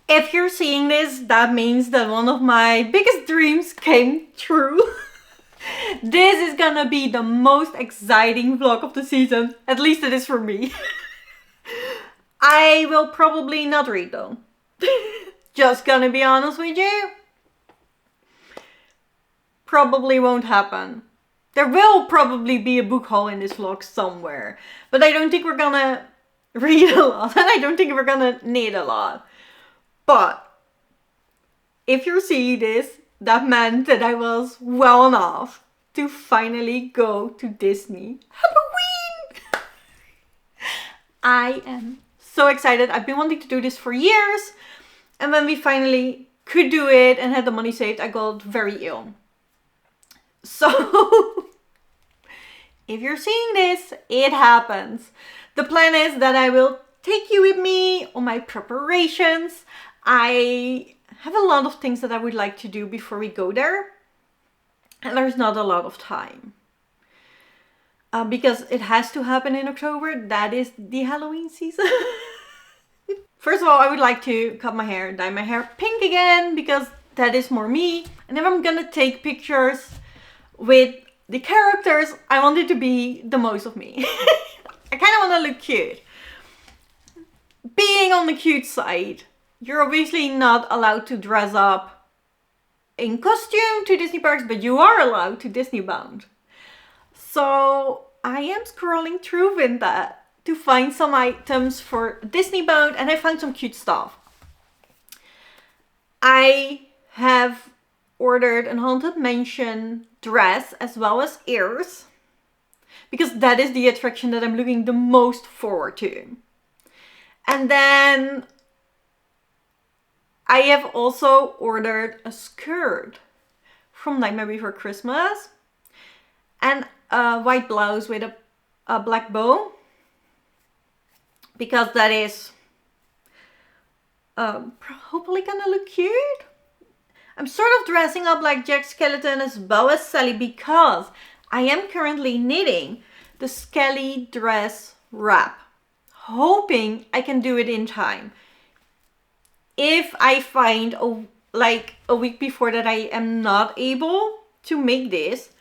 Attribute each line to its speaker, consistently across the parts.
Speaker 1: If you're seeing this, that means that one of my biggest dreams came true. This is gonna be the most exciting vlog of the season. At least it is for me. I will probably not read though. Just gonna be honest with you. Probably won't happen. There will probably be a book haul in this vlog somewhere. But I don't think we're gonna read a lot. And I don't think we're gonna knit a lot. But if you're seeing this, that meant that I was well enough to finally go to Disney Halloween. I am so excited. I've been wanting to do this for years. And when we finally could do it and had the money saved, I got very ill. So, if you're seeing this, it happens. The plan is that I will take you with me on my preparations. I have a lot of things that I would like to do before we go there. And there's not a lot of time. Because it has to happen in October. That is the Halloween season. First of all, I would like to cut my hair, dye my hair pink again, because that is more me. And if I'm gonna take pictures with the characters, I want it to be the most of me. I kind of want to look cute. Being on the cute side, you're obviously not allowed to dress up in costume to Disney parks, but you are allowed to Disneybound. So I am scrolling through Vinted to find some items for Disneybound, and I found some cute stuff. I have ordered an Haunted Mansion dress as well as ears, because that is the attraction that I'm looking the most forward to. And then I have also ordered a skirt from Nightmare Before Christmas and a white blouse with a black bow, because that is hopefully gonna look cute. I'm sort of dressing up like Jack Skellington as well as Sally, because I am currently knitting the Skelly dress wrap, hoping I can do it in time. If I find a week before that I am not able to make this,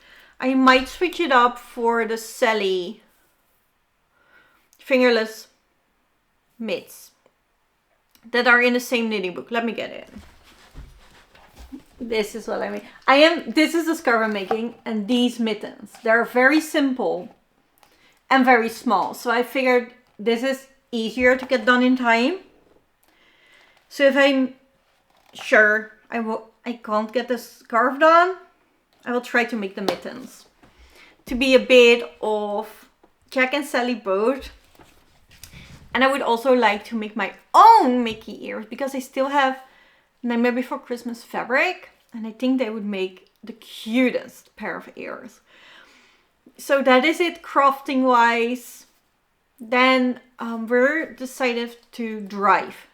Speaker 1: I might switch it up for the Sally fingerless mitts that are in the same knitting book. Let me get it. This is what I mean. This is the scarf I'm making, and these mittens. They're very simple and very small. So I figured this is easier to get done in time. So if I'm sure I can't get the scarf done, I will try to make the mittens. To be a bit of Jack and Sally both. And I would also like to make my own Mickey ears, because I still have Nightmare Before Christmas fabric, and I think they would make the cutest pair of ears. So that is it crafting wise. Then we're decided to drive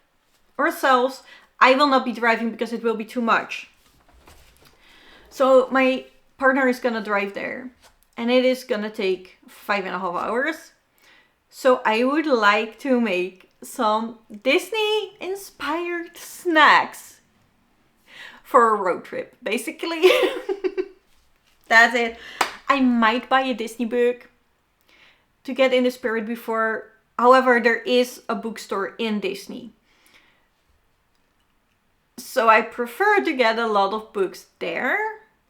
Speaker 1: ourselves. I will not be driving because it will be too much. So my partner is gonna drive there, and it is gonna take 5.5 hours. So I would like to make some Disney inspired snacks for a road trip, basically. That's it. I might buy a Disney book to get in the spirit before. However, there is a bookstore in Disney. So I prefer to get a lot of books there.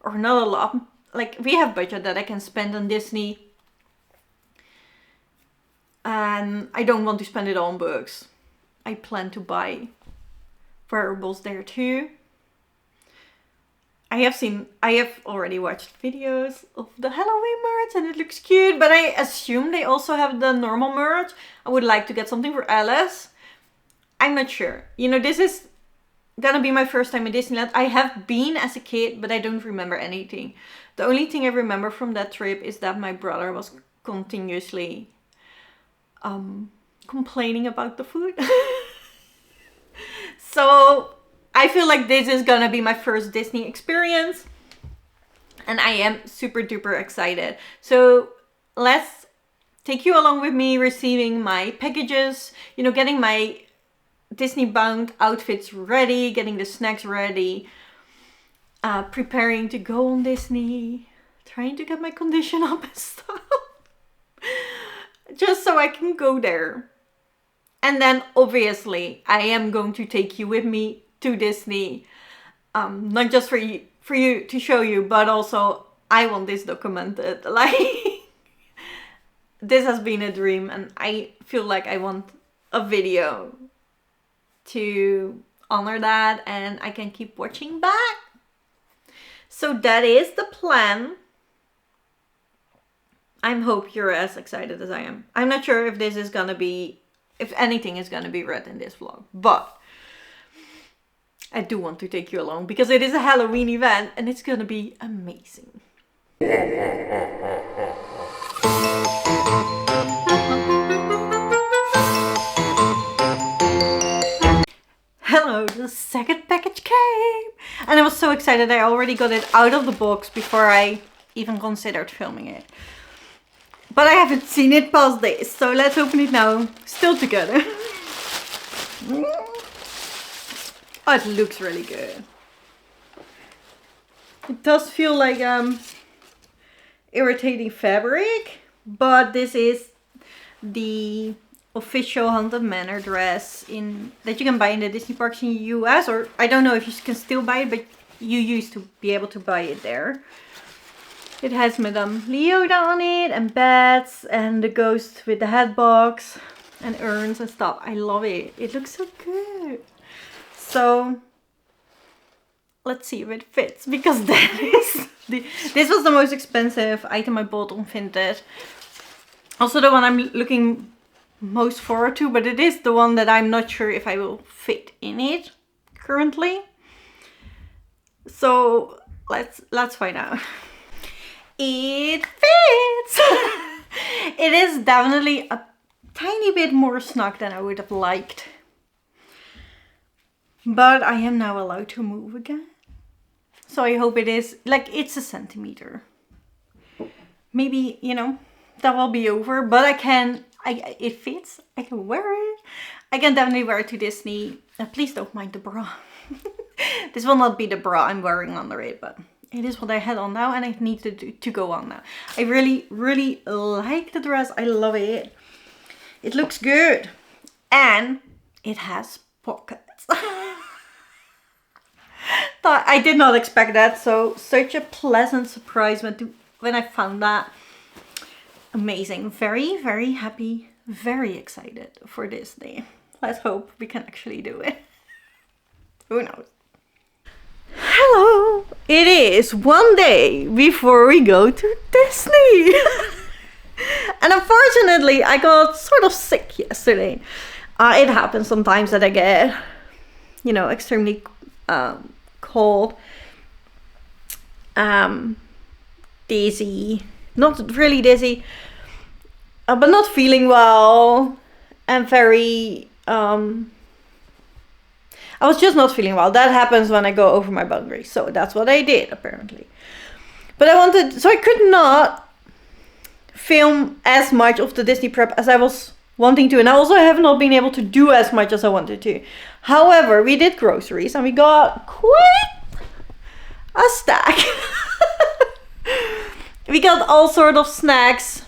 Speaker 1: Or not a lot. Like, we have budget that I can spend on Disney. And I don't want to spend it all on books. I plan to buy wearables there too. I have already watched videos of the Halloween merch and it looks cute, but I assume they also have the normal merch. I would like to get something for Alice. I'm not sure. You know, this is gonna be my first time in Disneyland. I have been as a kid, but I don't remember anything. The only thing I remember from that trip is that my brother was continuously complaining about the food. So I feel like this is gonna be my first Disney experience, and I am super duper excited. So let's take you along with me receiving my packages, you know, getting my Disneybound outfits ready, getting the snacks ready, preparing to go on Disney, trying to get my condition up and stuff. Just so I can go there. And then obviously I am going to take you with me to Disney. Not just for you to show you, but also I want this documented. Like, this has been a dream, and I feel like I want a video to honor that, and I can keep watching back. So that is the plan. I hope you're as excited as I am. I'm not sure if this is gonna be, if anything is gonna be read in this vlog, but I do want to take you along because it is a Halloween event and it's gonna be amazing. Hello, the second package came! And I was so excited I already got it out of the box before I even considered filming it. But I haven't seen it past this, so let's open it now, still together. Oh, it looks really good. It does feel like irritating fabric, but this is the official Haunted Manor dress that you can buy in the Disney parks in the US, or I don't know if you can still buy it, but you used to be able to buy it there. It has Madame Leota on it, and bats, and the ghost with the hat box, and urns and stuff. I love it. It looks so good. So let's see if it fits, because that is this was the most expensive item I bought on Vinted. Also the one I'm looking most forward to, but it is the one that I'm not sure if I will fit in it currently. So let's find out. It fits! It is definitely a tiny bit more snug than I would have liked. But I am now allowed to move again. So I hope it is, like, it's a centimeter. Maybe, you know, that will be over, but it fits. I can wear it. I can definitely wear it to Disney. Please don't mind the bra. This will not be the bra I'm wearing under it, but it is what I had on now, and I need to go on now. I really, really like the dress. I love it. It looks good. And it has pockets. I did not expect that, so such a pleasant surprise when I found that. Amazing. Very, very happy, very excited for this day. Let's hope we can actually do it. Who knows? Hello! It is one day before we go to Disney. And unfortunately, I got sort of sick yesterday. It happens sometimes that I get, you know, extremely cold, dizzy, not really dizzy, but not feeling well, and very, I was just not feeling well. That happens when I go over my boundaries. So that's what I did, apparently. But so I could not film as much of the Disney prep as I was wanting to. And I also have not been able to do as much as I wanted to. However, we did groceries and we got quite a stack. We got all sort of snacks,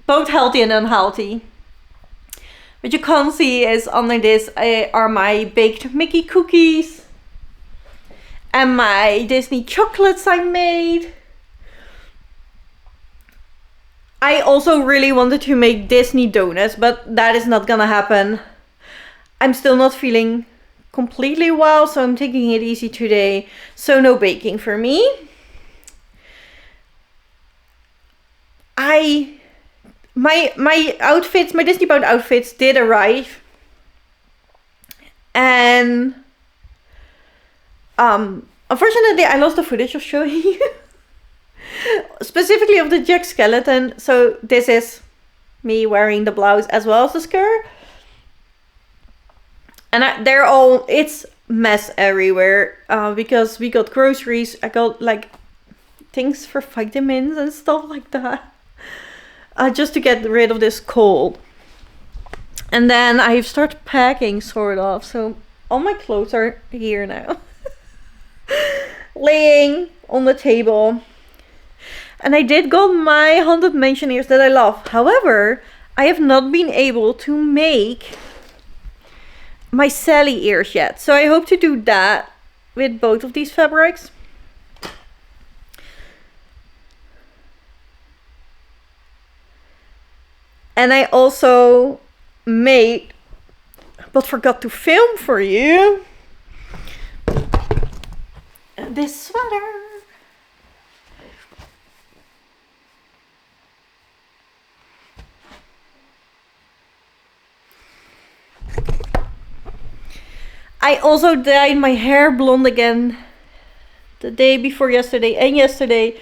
Speaker 1: both healthy and unhealthy. What you can't see is under this are my baked Mickey cookies and my Disney chocolates I made. I also really wanted to make Disney donuts, but that is not gonna happen. I'm still not feeling completely well, so I'm taking it easy today. So no baking for me. My outfits, my Disneybound outfits did arrive, and unfortunately I lost the footage of showing you, specifically of the Jack skeleton. So this is me wearing the blouse as well as the skirt, and it's mess everywhere because we got groceries. I got like things for vitamins and stuff like that. Just to get rid of this cold. And then I've started packing, sort of. So all my clothes are here now. Laying on the table. And I did got my Haunted Mansion ears that I love. However, I have not been able to make my Sally ears yet. So I hope to do that with both of these fabrics. And I also made, but forgot to film for you, this sweater. I also dyed my hair blonde again the day before yesterday and yesterday.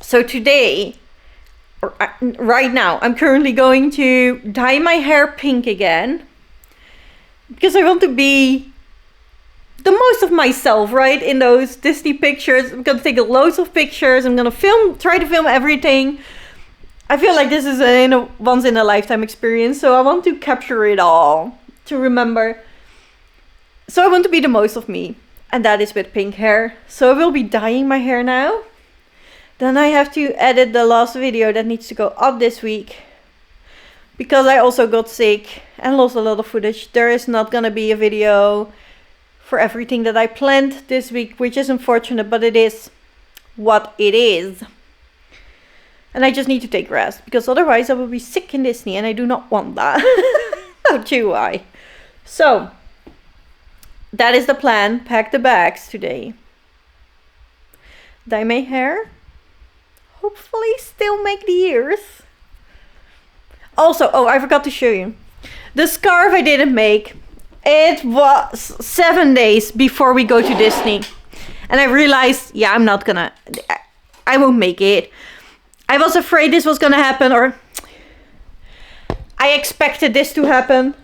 Speaker 1: So today, right now, I'm currently going to dye my hair pink again. Because I want to be the most of myself, right? In those Disney pictures. I'm going to take loads of pictures. I'm going to try to film everything. I feel like this is a once in a lifetime experience. So I want to capture it all to remember. So I want to be the most of me. And that is with pink hair. So I will be dyeing my hair now. Then I have to edit the last video that needs to go up this week. Because I also got sick and lost a lot of footage. There is not gonna be a video for everything that I planned this week, which is unfortunate, but it is what it is. And I just need to take rest, because otherwise I will be sick in Disney and I do not want that. How do I? So, that is the plan. Pack the bags today. Dye my hair. Hopefully still make the ears. Also, oh, I forgot to show you. The scarf I didn't make. It was 7 days before we go to Disney. And I realized, yeah, I won't make it. I was afraid this was gonna happen, or I expected this to happen.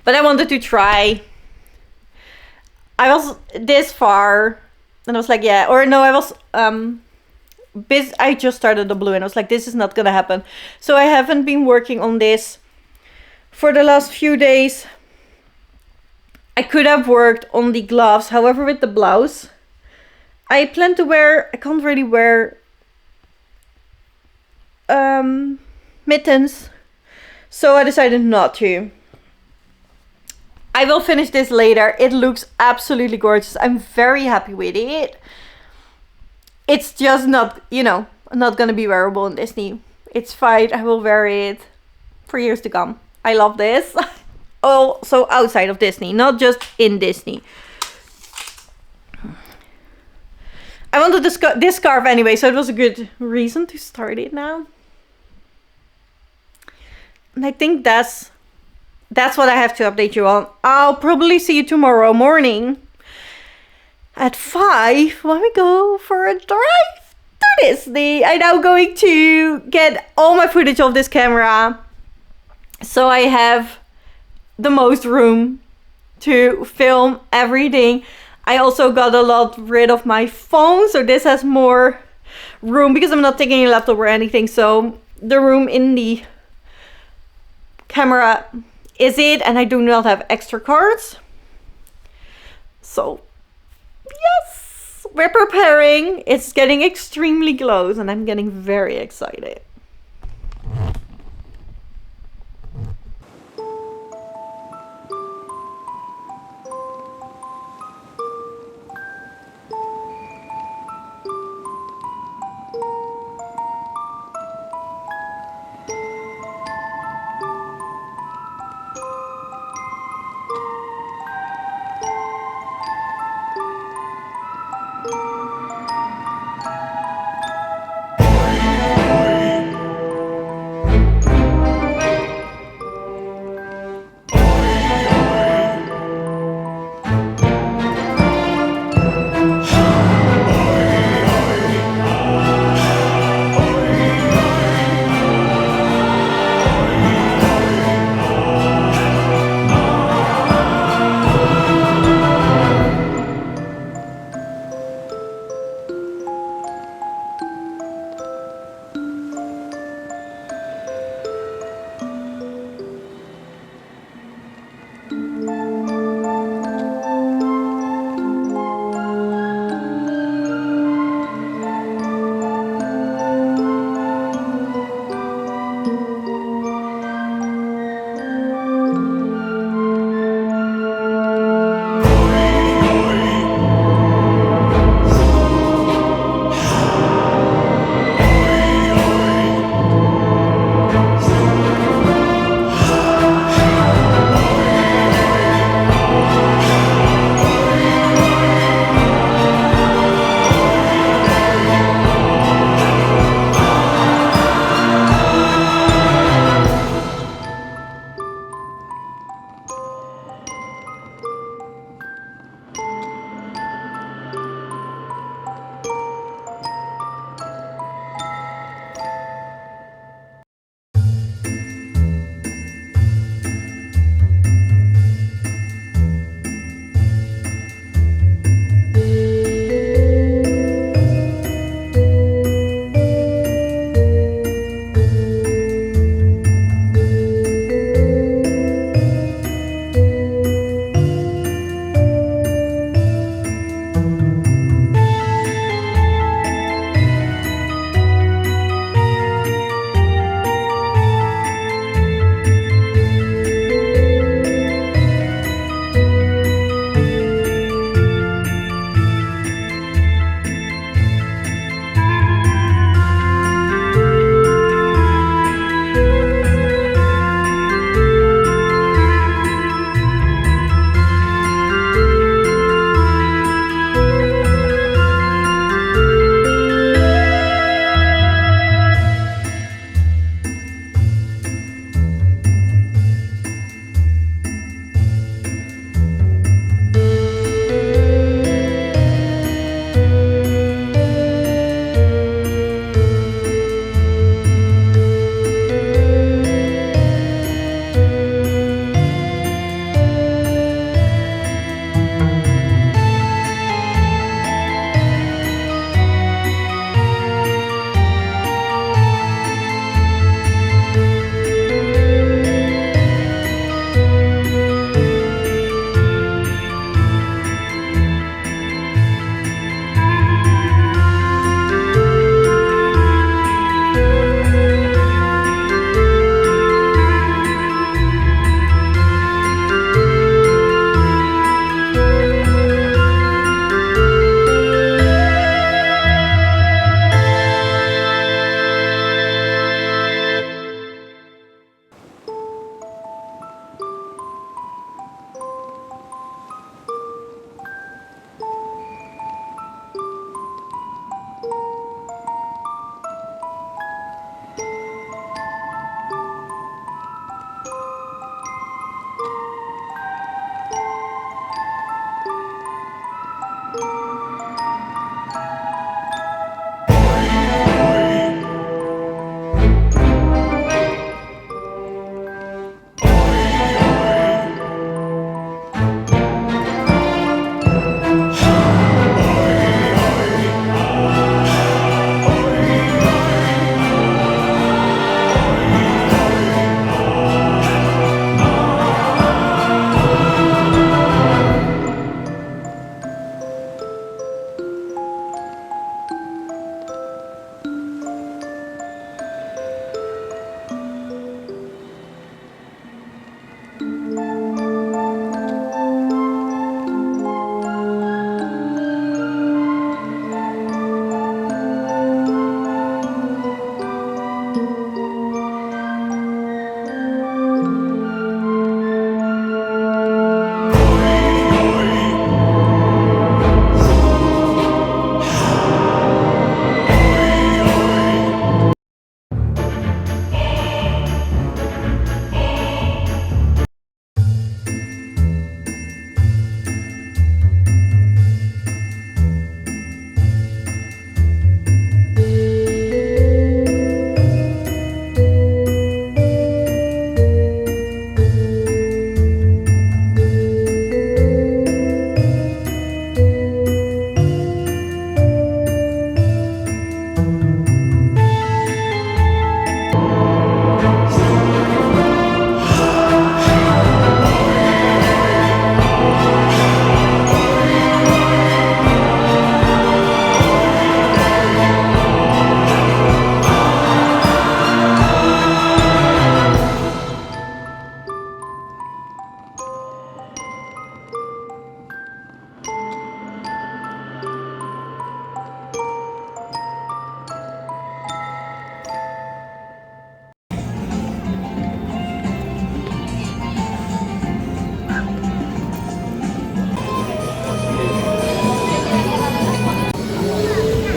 Speaker 1: But I wanted to try. I was this far and I was like, yeah, or no, I just started the blue and I was like, this is not gonna happen. So I haven't been working on this for the last few days. I could have worked on the gloves, however with the blouse I plan to wear, I can't really wear mittens, so I decided not to. I will finish this later. It looks absolutely gorgeous. I'm very happy with it. It's just not, not gonna be wearable in Disney. It's fine. I will wear it for years to come. I love this. Also outside of Disney, not just in Disney. I wanted this scarf anyway, so it was a good reason to start it now. And I think that's what I have to update you on. I'll probably see you tomorrow morning at 5 when we go for a drive to Disney. I'm now going to get all my footage of this camera, so I have the most room to film everything. I also got a lot rid of my phone, so this has more room because I'm not taking a laptop or anything. So the room in the camera is it, and I do not have extra cards. So yes, we're preparing. It's getting extremely close and I'm getting very excited.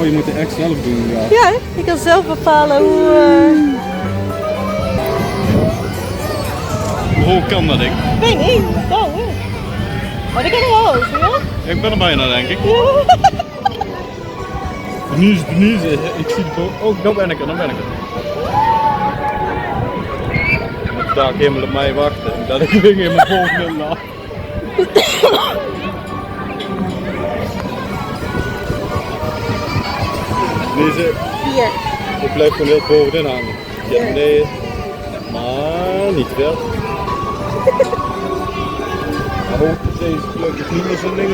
Speaker 2: je moet de act zelf doen. Ja.
Speaker 1: Ja, je kan zelf bepalen hoe...
Speaker 2: Hoe hoog kan dat, ik?
Speaker 1: Ik weet niet, zo. Maar die kan er wel over, ja?
Speaker 2: Ik ben er bijna, denk ik.
Speaker 1: Ja.
Speaker 2: Benieuwd, ik zie het ook. Oh, nou ben ik er. Je moet daar helemaal op mij wachten, dat ik weer in mijn volgende laat. Deze,
Speaker 1: Hier.
Speaker 2: ik blijf gewoon heel bovenin hangen. Ja, beneden, maar niet veel. Maar ook deze gelukkig niet meer zo'n ding.
Speaker 3: I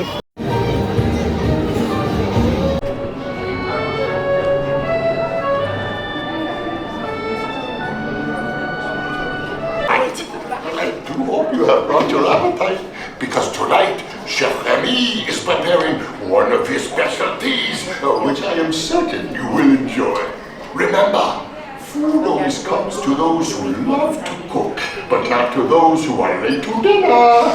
Speaker 3: do hope you have brought your appetite, because tonight Chef Remy is preparing one of his specialties, which I am certain you will enjoy. Remember, food always comes to those who love to cook, but not to those who are late to dinner.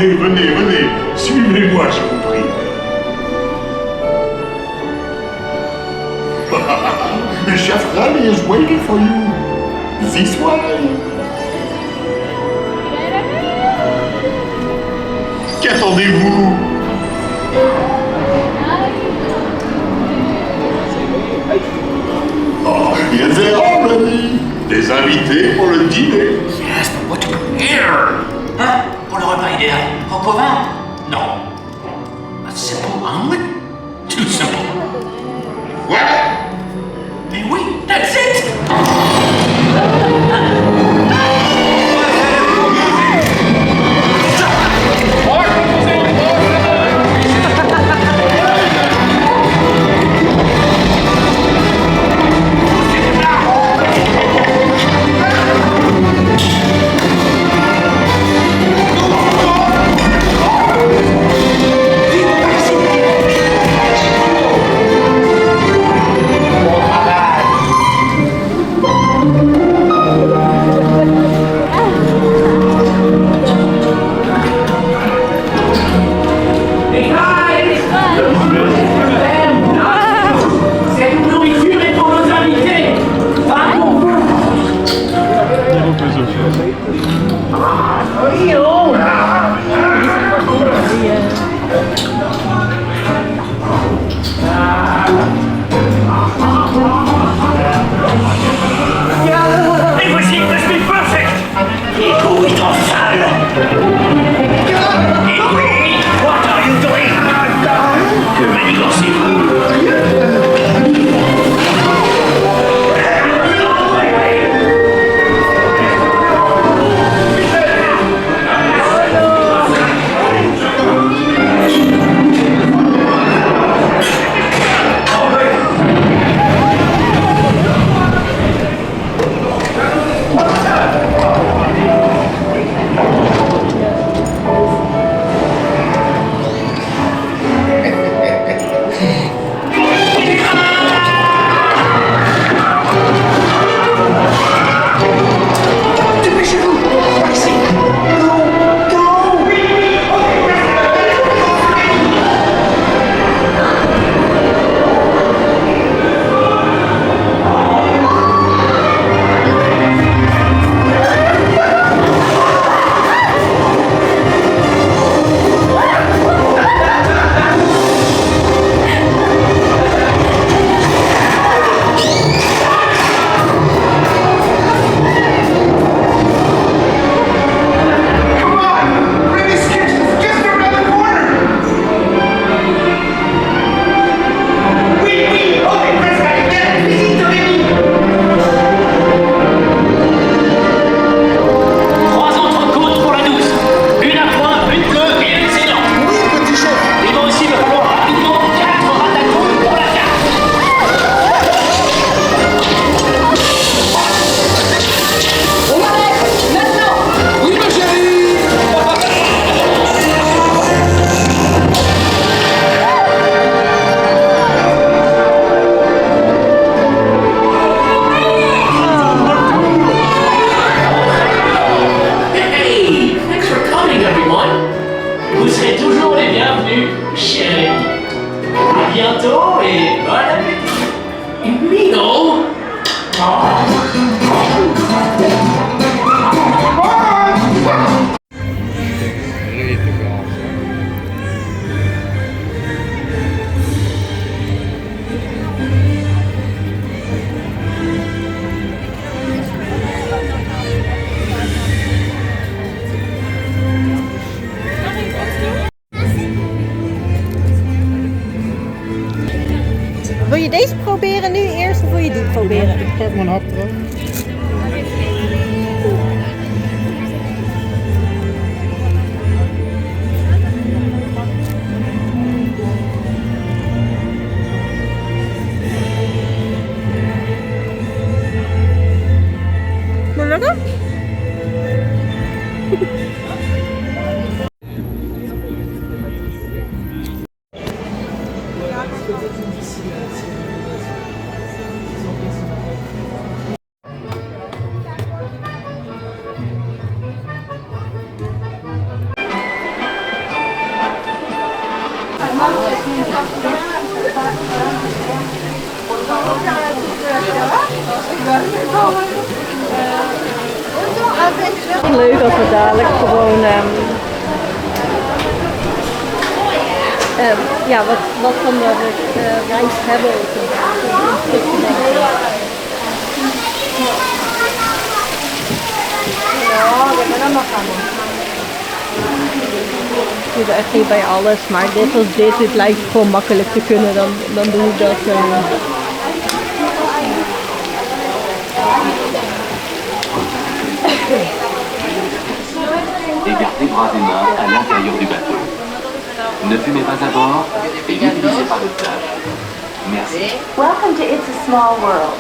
Speaker 3: Venez, suivez-moi, je vous prie. The Chef Remy is waiting for you. This way. Qu'attendez-vous? Oh, here they are, Remy. Des invités pour le dîner.
Speaker 4: Yes, but what to prepare? Hein? Pour le repas idéal? Au vin? Non. A simple omelet? Too simple.
Speaker 3: What?
Speaker 4: Mais oui, that's it! bientôt et bon appétit. Mino.
Speaker 1: Wil je deze proberen nu eerst of wil je die proberen?
Speaker 2: Ik pak mijn hap eraf.
Speaker 1: Moet lukken? Leuk als we dadelijk gewoon ja, wat van de reis hebben. Ik doe echt niet bij alles, maar dit lijkt gewoon makkelijk te kunnen, dan doe ik dat.
Speaker 5: Écartez bras et mains à l'intérieur du bateau. Ne fumez pas à bord et n'utilisez pas de flash. Merci.
Speaker 6: Welcome to It's a Small World.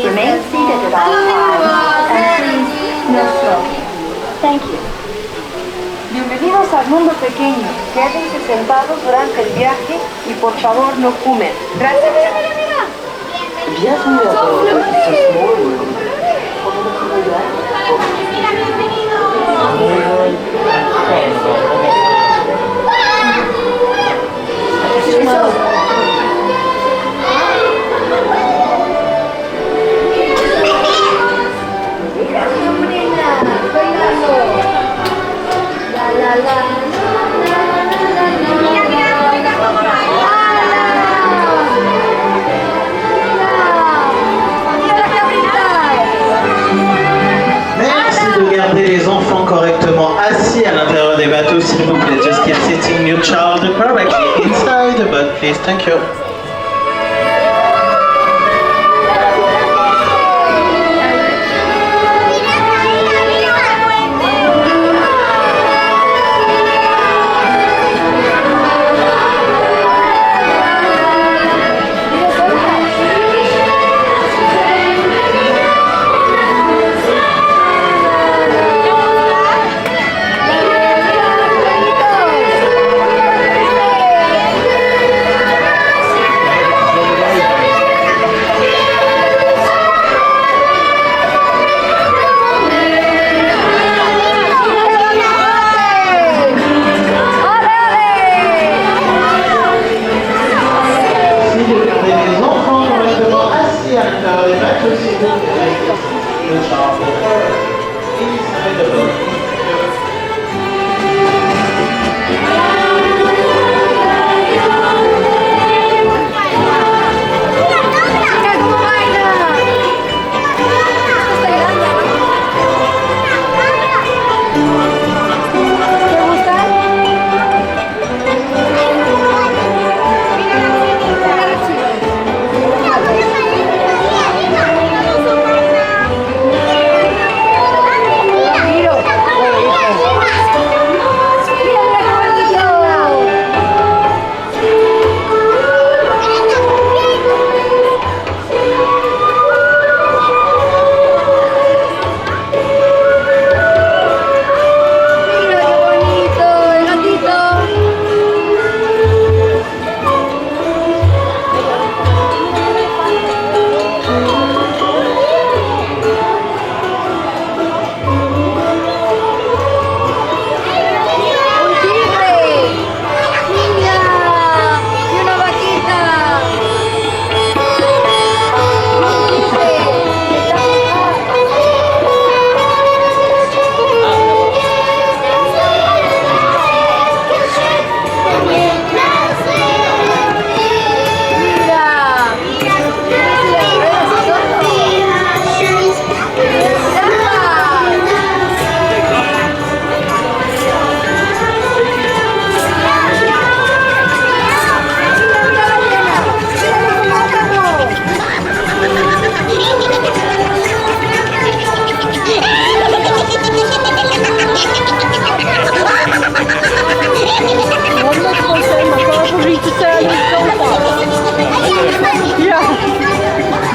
Speaker 6: Remain seated at all times and please, no smoking. Thank you. Bienvenidos al mundo pequeño. Quédense sentados durante el viaje y por favor no fumen. Gracias. Bienvenue à bord de It's a Small World.
Speaker 7: Les enfants correctement assis à l'intérieur des bateaux, s'il vous plaît. Just keep sitting your child correctly inside the boat, please. Thank you.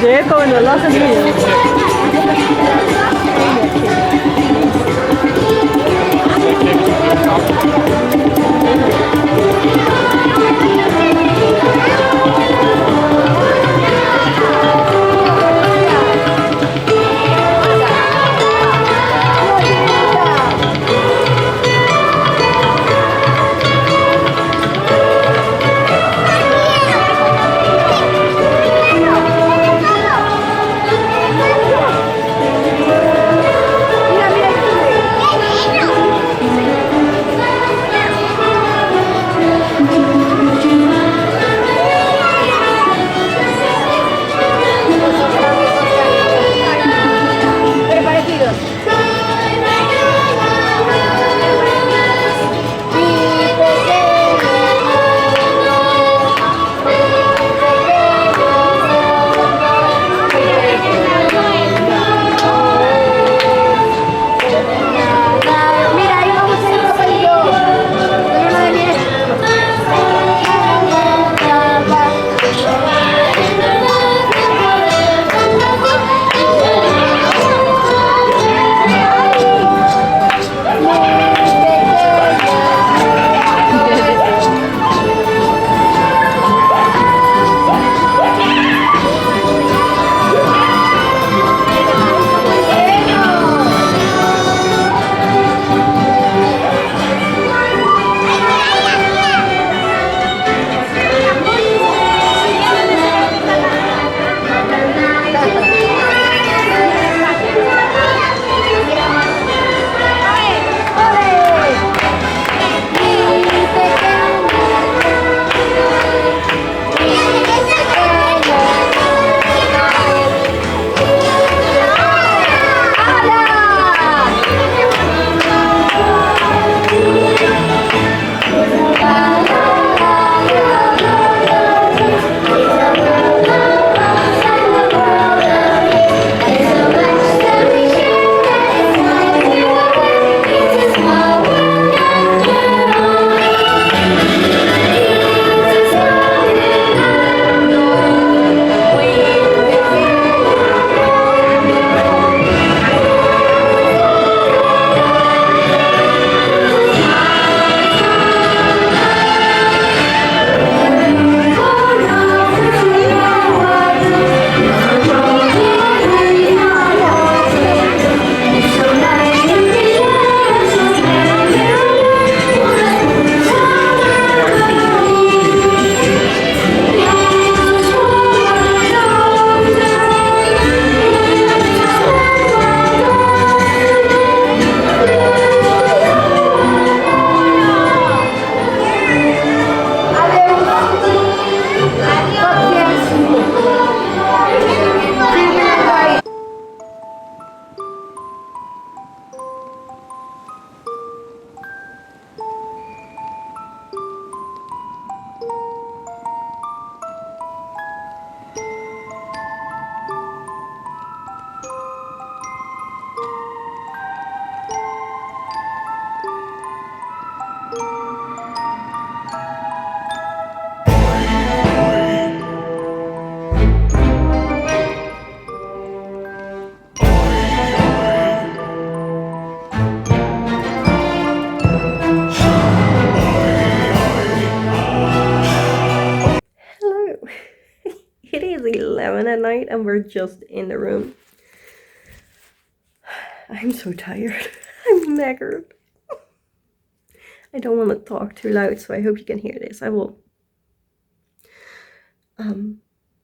Speaker 1: They're going to Los Angeles. It is 11 at night and we're just in the room. I'm so tired. I'm knackered. I don't want to talk too loud, so I hope you can hear this. I will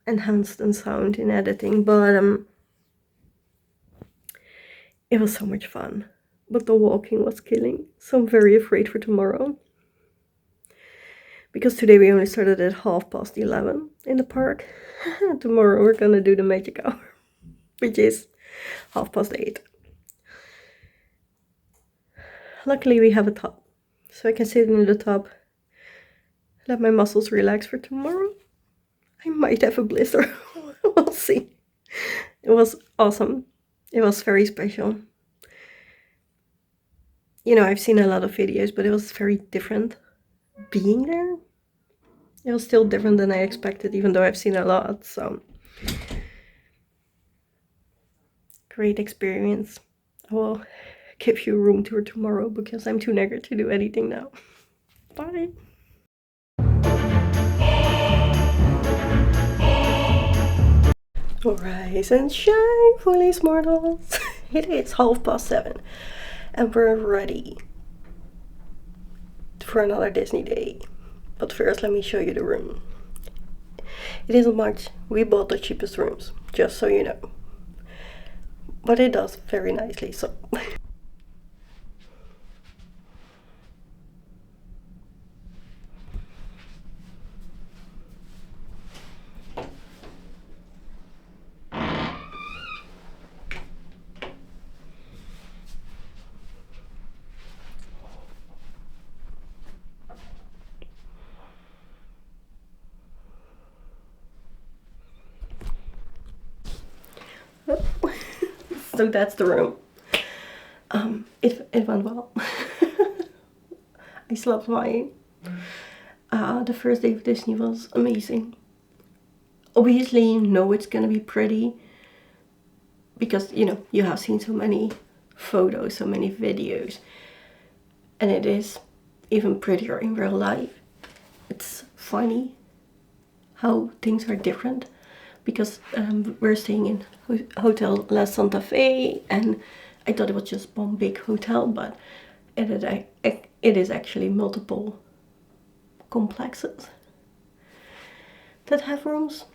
Speaker 1: enhance the sound in editing, but it was so much fun. But the walking was killing, so I'm very afraid for tomorrow. Because today we only started at 11:30 in the park. Tomorrow we're gonna do the magic hour, which is 8:30. Luckily we have a tub, so I can sit in the tub, let my muscles relax for tomorrow. I might have a blister. We'll see. It was awesome. It was very special. You know, I've seen a lot of videos, but it was very different being there. It was still different than I expected, even though I've seen a lot, so
Speaker 8: great experience. I will give you a room tour tomorrow because I'm too knackered to do anything now. Bye. Rise and shine, foolish mortals. It is 7:30 and we're ready for another Disney day. But first let me show you the room. It isn't much. We bought the cheapest rooms, just so you know. But it does very nicely, so. So that's the room. It went well. I slept fine. The first day of Disney was amazing. Obviously, you know it's gonna be pretty because you know you have seen so many photos, so many videos, and it is even prettier in real life. It's funny how things are different because we're staying in Hotel La Santa Fe, and I thought it was just one big hotel, but it is actually multiple complexes that have rooms,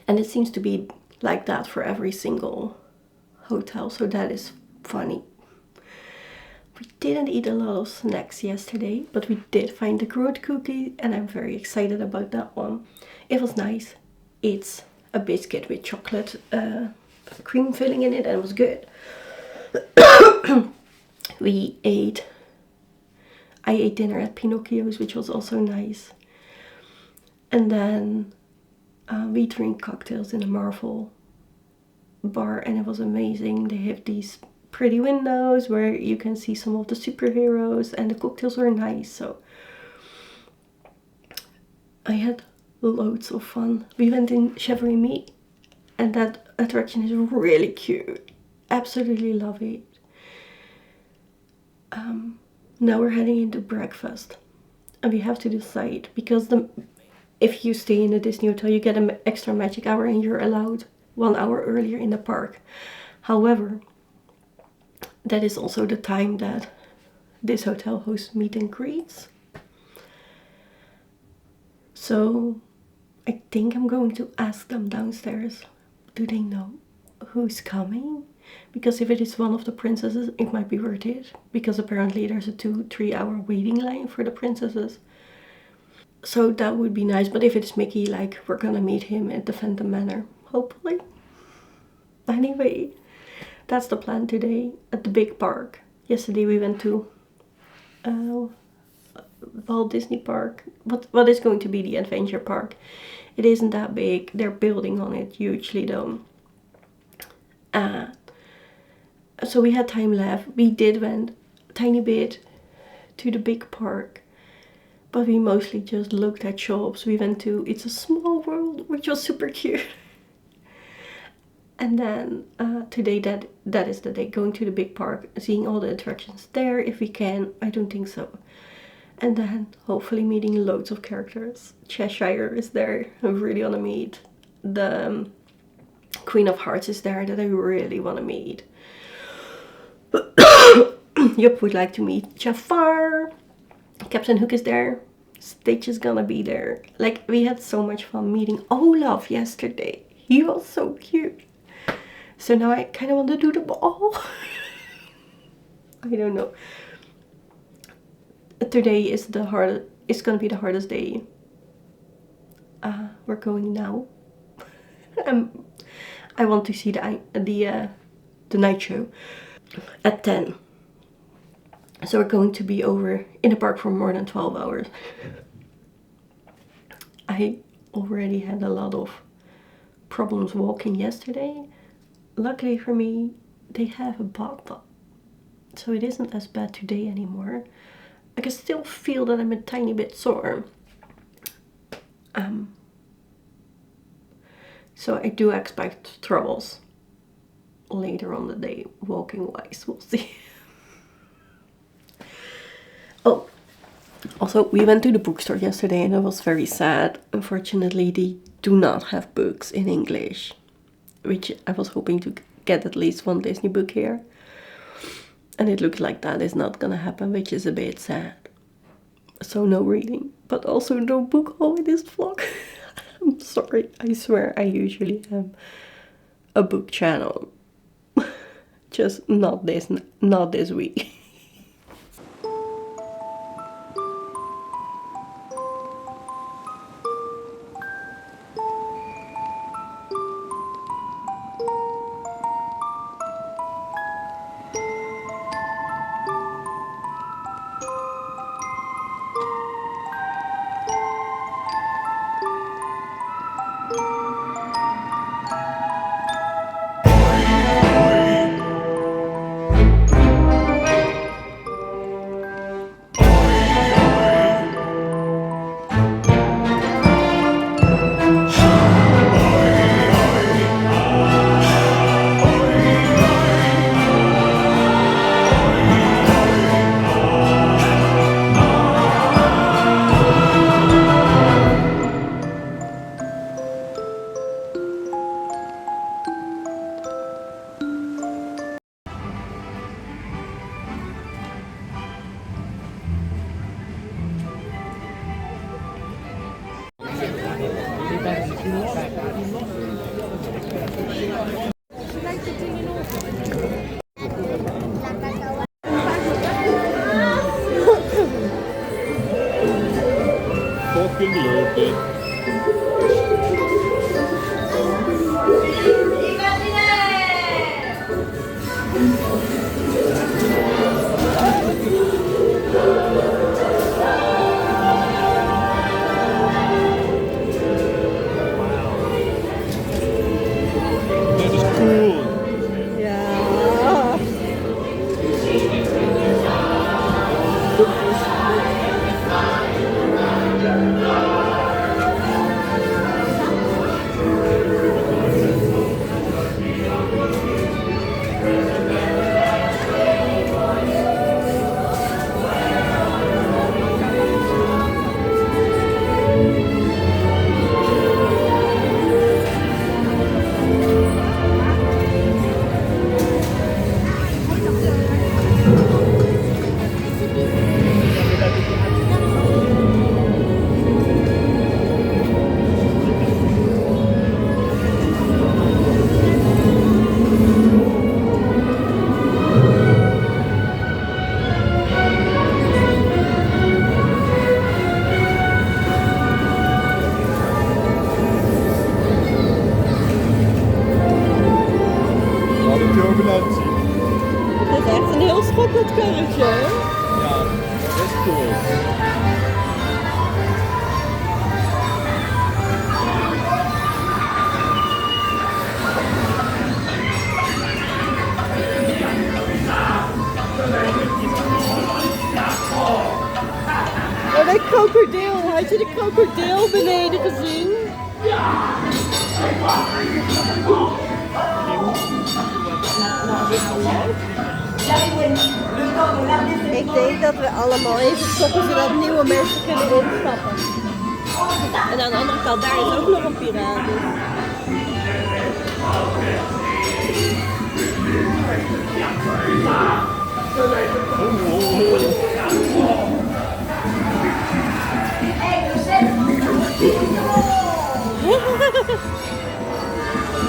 Speaker 8: and it seems to be like that for every single hotel, so that is funny. We didn't eat a lot of snacks yesterday, but we did find the Groot cookie, and I'm very excited about that one. It was nice. It's a biscuit with chocolate cream filling in it, and it was good. I ate dinner at Pinocchio's, which was also nice. And then we drink cocktails in a Marvel bar, and it was amazing. They have these pretty windows where you can see some of the superheroes, and the cocktails were nice, so I had loads of fun. We went in Chevrolet Me, and that attraction is really cute. Absolutely love it. Now we're heading into breakfast, and we have to decide because if you stay in a Disney hotel, you get an extra magic hour, and you're allowed 1 hour earlier in the park. However, that is also the time that this hotel hosts meet and greets. So I think I'm going to ask them downstairs, do they know who's coming? Because if it is one of the princesses, it might be worth it, because apparently there's a 2-3 hour waiting line for the princesses. So that would be nice, but if it's Mickey, like, we're gonna meet him at the Phantom Manor, hopefully. Anyway, that's the plan today at the big park. Yesterday we went to Walt Disney Park. What is going to be the adventure park? It isn't that big. They're building on it hugely though. So we had time left. We did went a tiny bit to the big park, but we mostly just looked at shops. We went to It's a Small World, which was super cute. And then today that is the day, going to the big park, seeing all the attractions there if we can. I don't think so. And then hopefully meeting loads of characters. Cheshire is there, I really want to meet. The Queen of Hearts is there that I really want to meet. Yup, would like to meet Jafar. Captain Hook is there. Stitch is gonna be there. Like, we had so much fun meeting Olaf yesterday. He was so cute. So now I kind of want to do the ball. I don't know. Today is the hardest. It's gonna be the hardest day. We're going now. I want to see the night show at 10. So we're going to be over in the park for more than 12 hours. I already had a lot of problems walking yesterday. Luckily for me, they have a bathtub, so it isn't as bad today anymore. I can still feel that I'm a tiny bit sore. So I do expect troubles later on the day, walking wise. We'll see. Oh, also, we went to the bookstore yesterday and it was very sad. Unfortunately, they do not have books in English, which I was hoping to get at least one Disney book here. And it looks like that is not gonna happen, which is a bit sad. So no reading, but also no book haul in this vlog. I'm sorry, I swear I usually have a book channel. Just not this week.
Speaker 2: Fucking love it. That is cool. Turbulentie.
Speaker 8: Het is echt een heel schokkend karretje, hè?
Speaker 2: Ja, dat is cool.
Speaker 8: Oh, dat krokodil. Had je de krokodil beneden gezien? Ik denk dat we allemaal even stoppen zodat nieuwe mensen kunnen instappen. En aan de andere kant, daar is ook nog een piraat.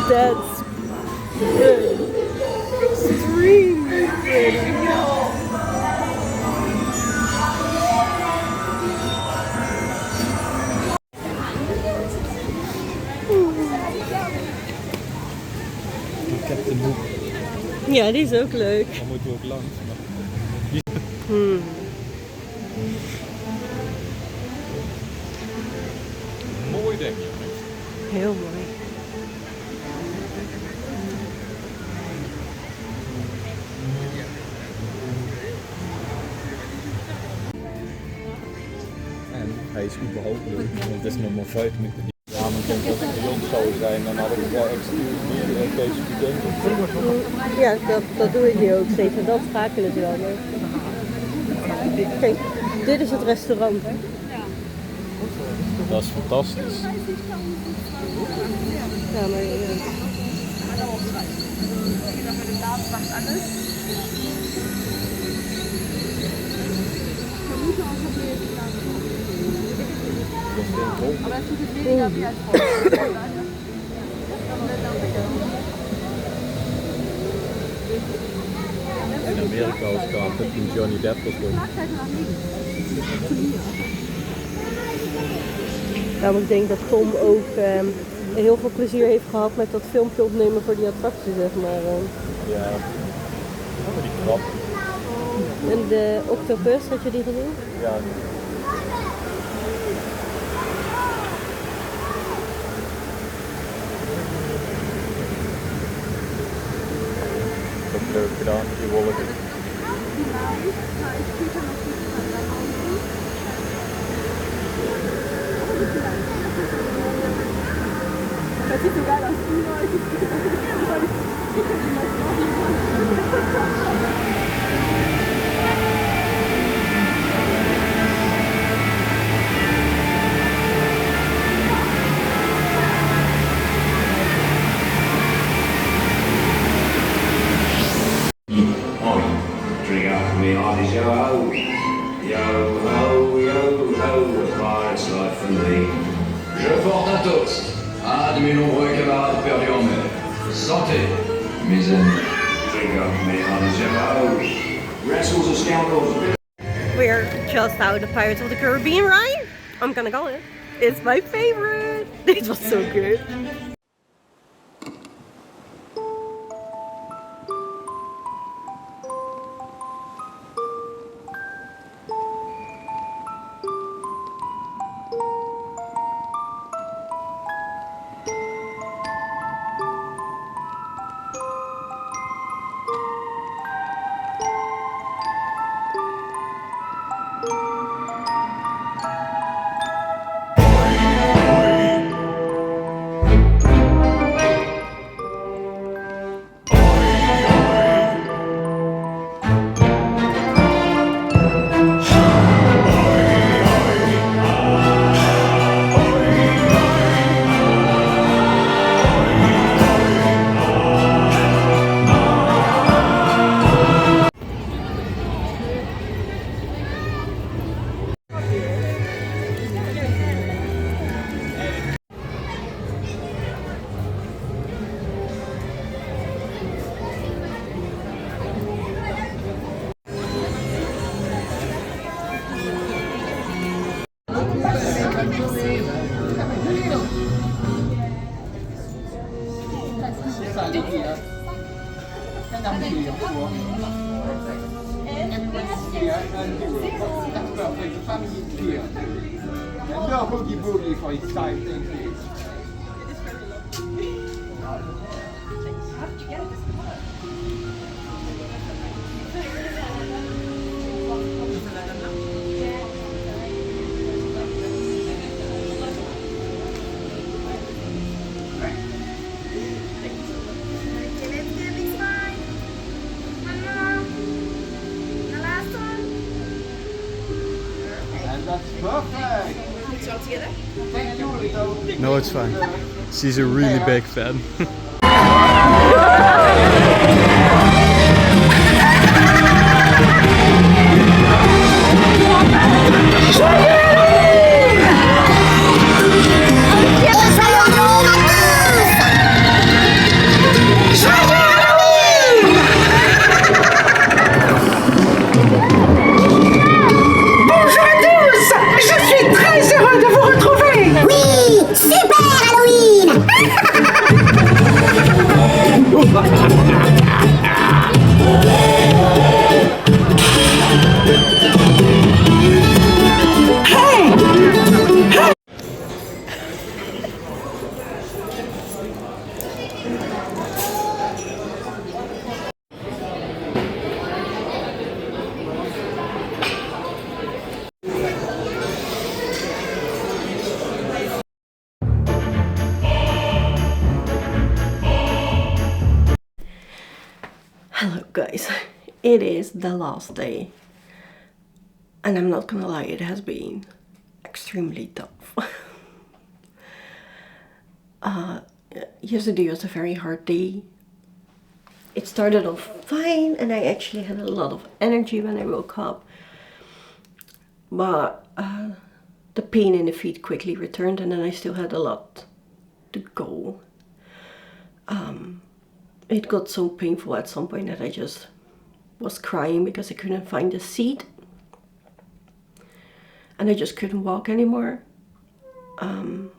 Speaker 8: That's good. Extremely good.
Speaker 2: Ik heb de boek.
Speaker 8: Ja, die is ook leuk.
Speaker 2: Daar moeten we ook langs. Mooi denk je.
Speaker 8: Heel mooi.
Speaker 2: En hij is überhaupt leuk, want het is nog maar 5 minuten. Ja, maar denk dat het bij ons zou zijn, dan had ik excuse me, in case you dangerous.
Speaker 8: Ja, dat doe ik hier ook steeds en dan schakelen ze dan. Kijk, dit is het restaurant. Hè?
Speaker 2: Dat is fantastisch.
Speaker 8: Ja, maar
Speaker 2: In Amerika was het al toen Johnny Depp was doen.
Speaker 8: nou, ik denk dat Tom ook heel veel plezier heeft gehad met dat filmpje opnemen voor die attractie, zeg maar.
Speaker 2: Ja, die krab.
Speaker 8: En de octopus, had je die gezien?
Speaker 2: Ja. Dat is leuk gedaan, die wolken.
Speaker 9: Dat ziet er wel als
Speaker 10: drink up me hearties, yo ho, yo ho, yo ho, a pirate's life for me. Je porte un toast à de mes nombreux camarades perdus en mer. Santé, mes amis. Drink up me hearties, yo ho. Rascals and scoundrels.
Speaker 8: We're just out of Pirates of the Caribbean ride. I'm gonna call it. It's my favorite. It was so good.
Speaker 2: No, it's fine. She's a really big fan.
Speaker 9: Hey!
Speaker 8: guys, it is the last day. And I'm not gonna lie, it has been extremely tough. Yesterday was a very hard day. It started off fine and I actually had a lot of energy when I woke up. But the pain in the feet quickly returned and then I still had a lot to go. It got so painful at some point that I just was crying because I couldn't find a seat. And I just couldn't walk anymore. And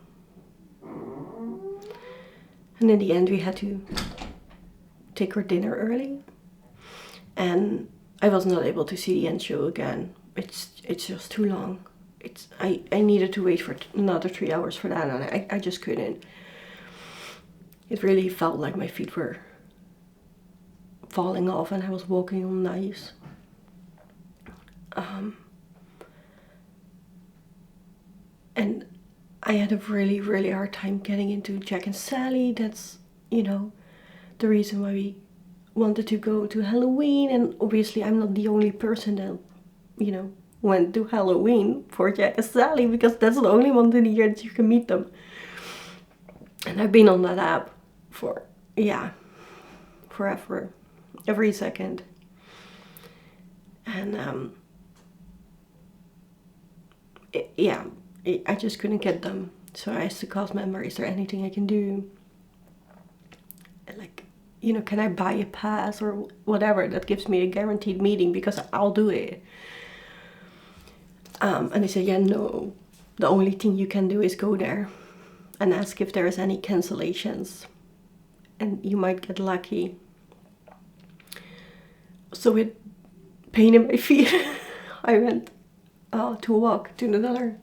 Speaker 8: in the end we had to take our dinner early. And I was not able to see the end show again. It's just too long. I needed to wait for another 3 hours for that and I just couldn't. It really felt like my feet were falling off and I was walking on ice. And I had a really, really hard time getting into Jack and Sally. That's, you know, the reason why we wanted to go to Halloween. And obviously I'm not the only person that, you know, went to Halloween for Jack and Sally, because that's the only one in the year that you can meet them. And I've been on that app for, yeah, forever, every second. And I just couldn't get them. So I asked the cast member, is there anything I can do? And like, you know, can I buy a pass or whatever that gives me a guaranteed meeting, because I'll do it. And they said, yeah, no, the only thing you can do is go there and ask if there is any cancellations. And you might get lucky. So with pain in my feet, I went to walk to another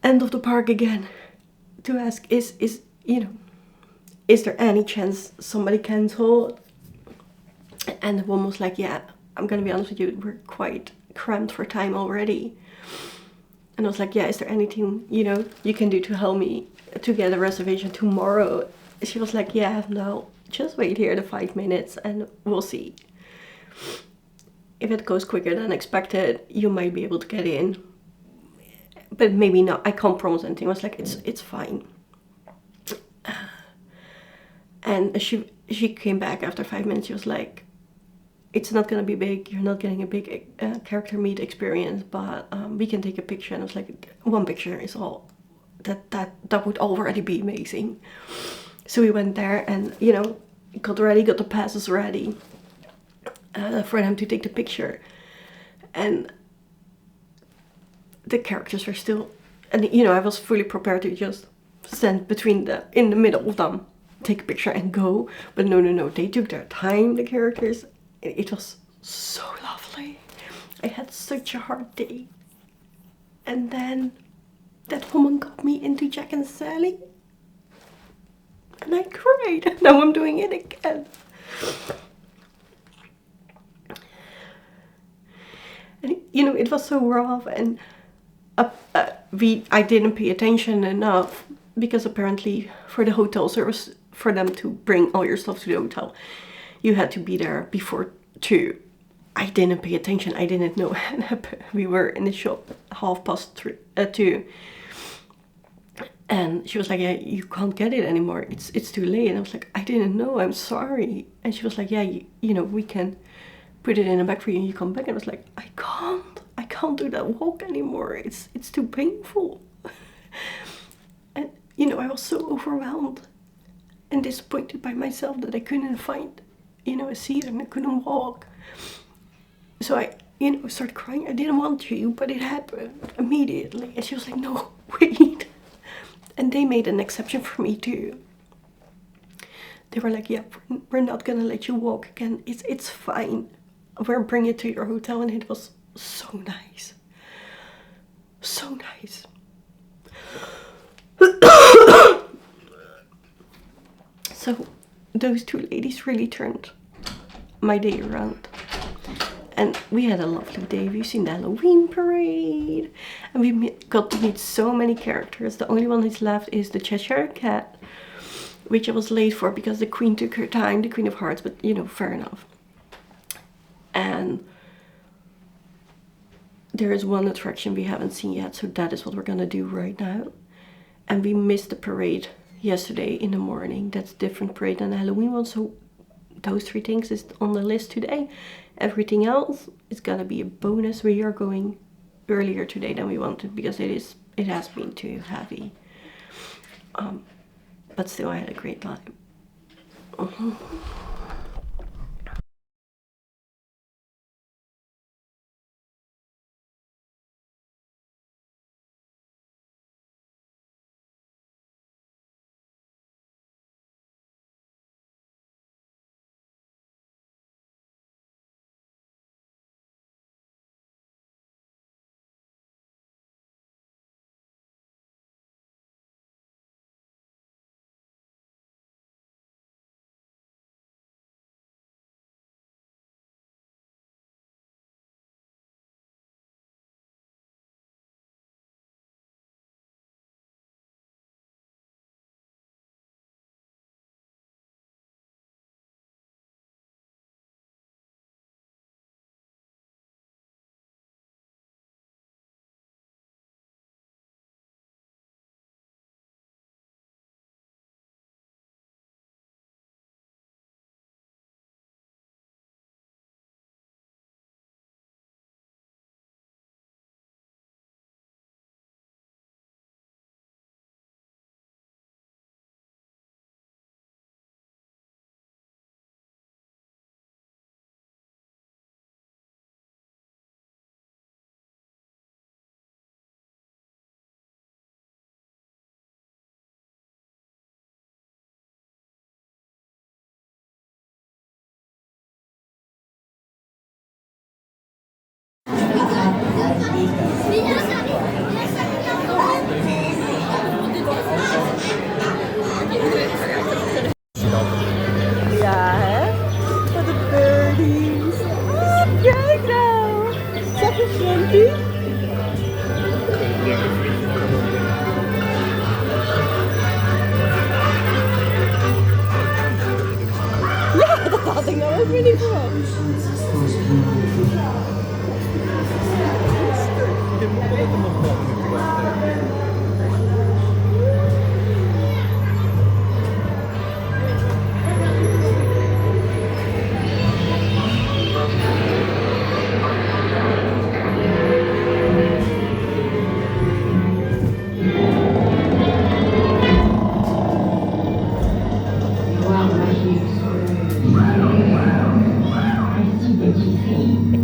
Speaker 8: end of the park again to ask, is there any chance somebody canceled? And the woman was like, yeah, I'm gonna be honest with you, we're quite cramped for time already. And I was like, yeah, is there anything, you know, you can do to help me to get a reservation tomorrow? She was like, yeah, no, just wait here the 5 minutes and we'll see. If it goes quicker than expected, you might be able to get in. But maybe not. I can't promise anything. I was like, it's fine. And she came back after 5 minutes. She was like, it's not gonna be big. You're not getting a big character meet experience, but we can take a picture. And I was like, one picture is all. That would already be amazing. So we went there and, you know, got the passes ready for them to take the picture. And the characters were still, and you know, I was fully prepared to just stand in the middle of them, take a picture and go. But no, they took their time, the characters. It was so lovely. I had such a hard day. And then that woman got me into Jack and Sally. And I cried. Now I'm doing it again. And you know, it was so rough, and I didn't pay attention enough, because apparently for the hotel service, for them to bring all your stuff to the hotel, you had to be there before 2. I didn't pay attention. I didn't know. We were in the shop 2:30. And she was like, yeah, you can't get it anymore. It's too late. And I was like, I didn't know. I'm sorry. And she was like, yeah, you know, we can put it in a bag for you and you come back. And I was like, I can't do that walk anymore. It's too painful. And, you know, I was so overwhelmed and disappointed by myself that I couldn't find, you know, a seat and I couldn't walk. So I, you know, started crying. I didn't want to, but it happened immediately. And she was like, no, wait. And they made an exception for me too. They were like, yeah, we're not gonna let you walk again. It's fine. We'll bring you to your hotel. And it was so nice. So nice. So those 2 ladies really turned my day around. And we had a lovely day. We've seen the Halloween parade. And we got to meet so many characters. The only one that's left is the Cheshire Cat, which I was late for because the Queen took her time, the Queen of Hearts, but you know, fair enough. And there is one attraction we haven't seen yet, so that is what we're gonna do right now. And we missed the parade yesterday in the morning. That's a different parade than the Halloween one, so those 3 things is on the list today. Everything else is gonna be a bonus. We are going earlier today than we wanted because it has been too heavy. But still, I had a great time. Ja, hè? Wat de birdies. Ah, kijk nou. Zeg eens, Frankie. Ja, dat had ik nou ook weer niet verwacht.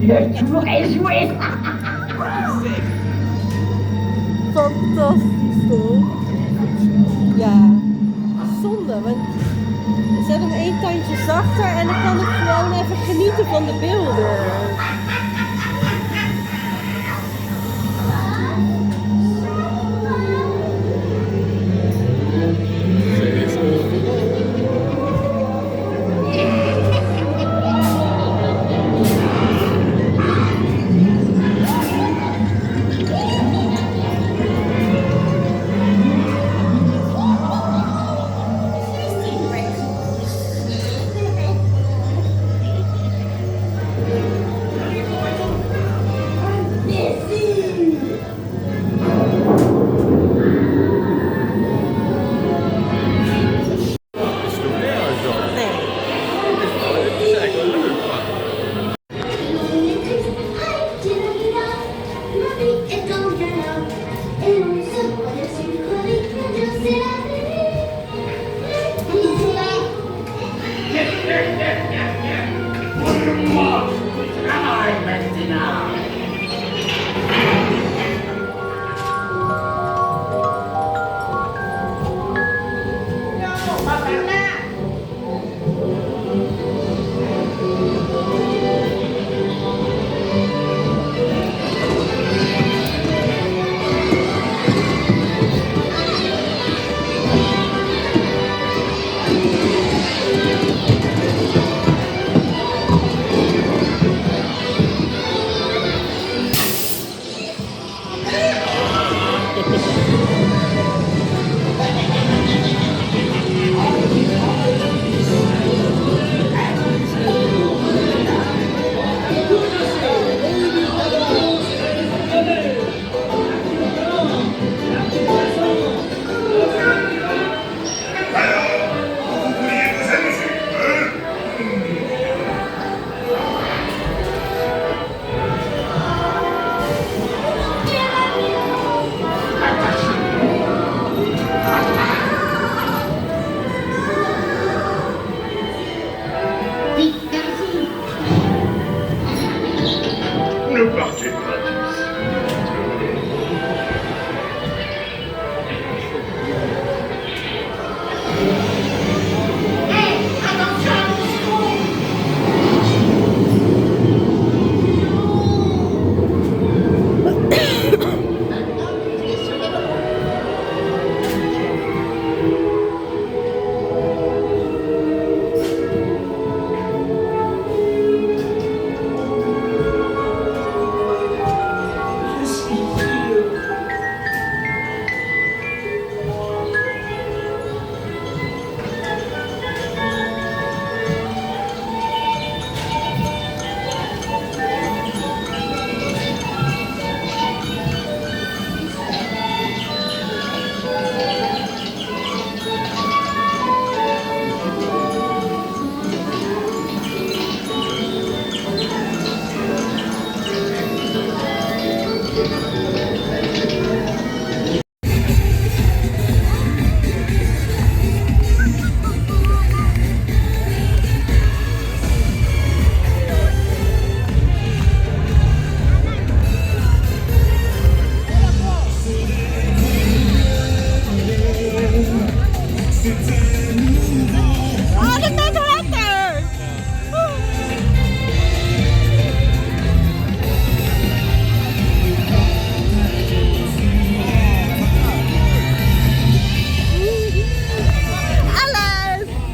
Speaker 6: Le tour est joué.
Speaker 8: Fantastisch toch? Ja, zonde, want zet hem 1 tandje zachter en dan kan ik gewoon even genieten van de beelden.
Speaker 1: Oh, the main character! Alice!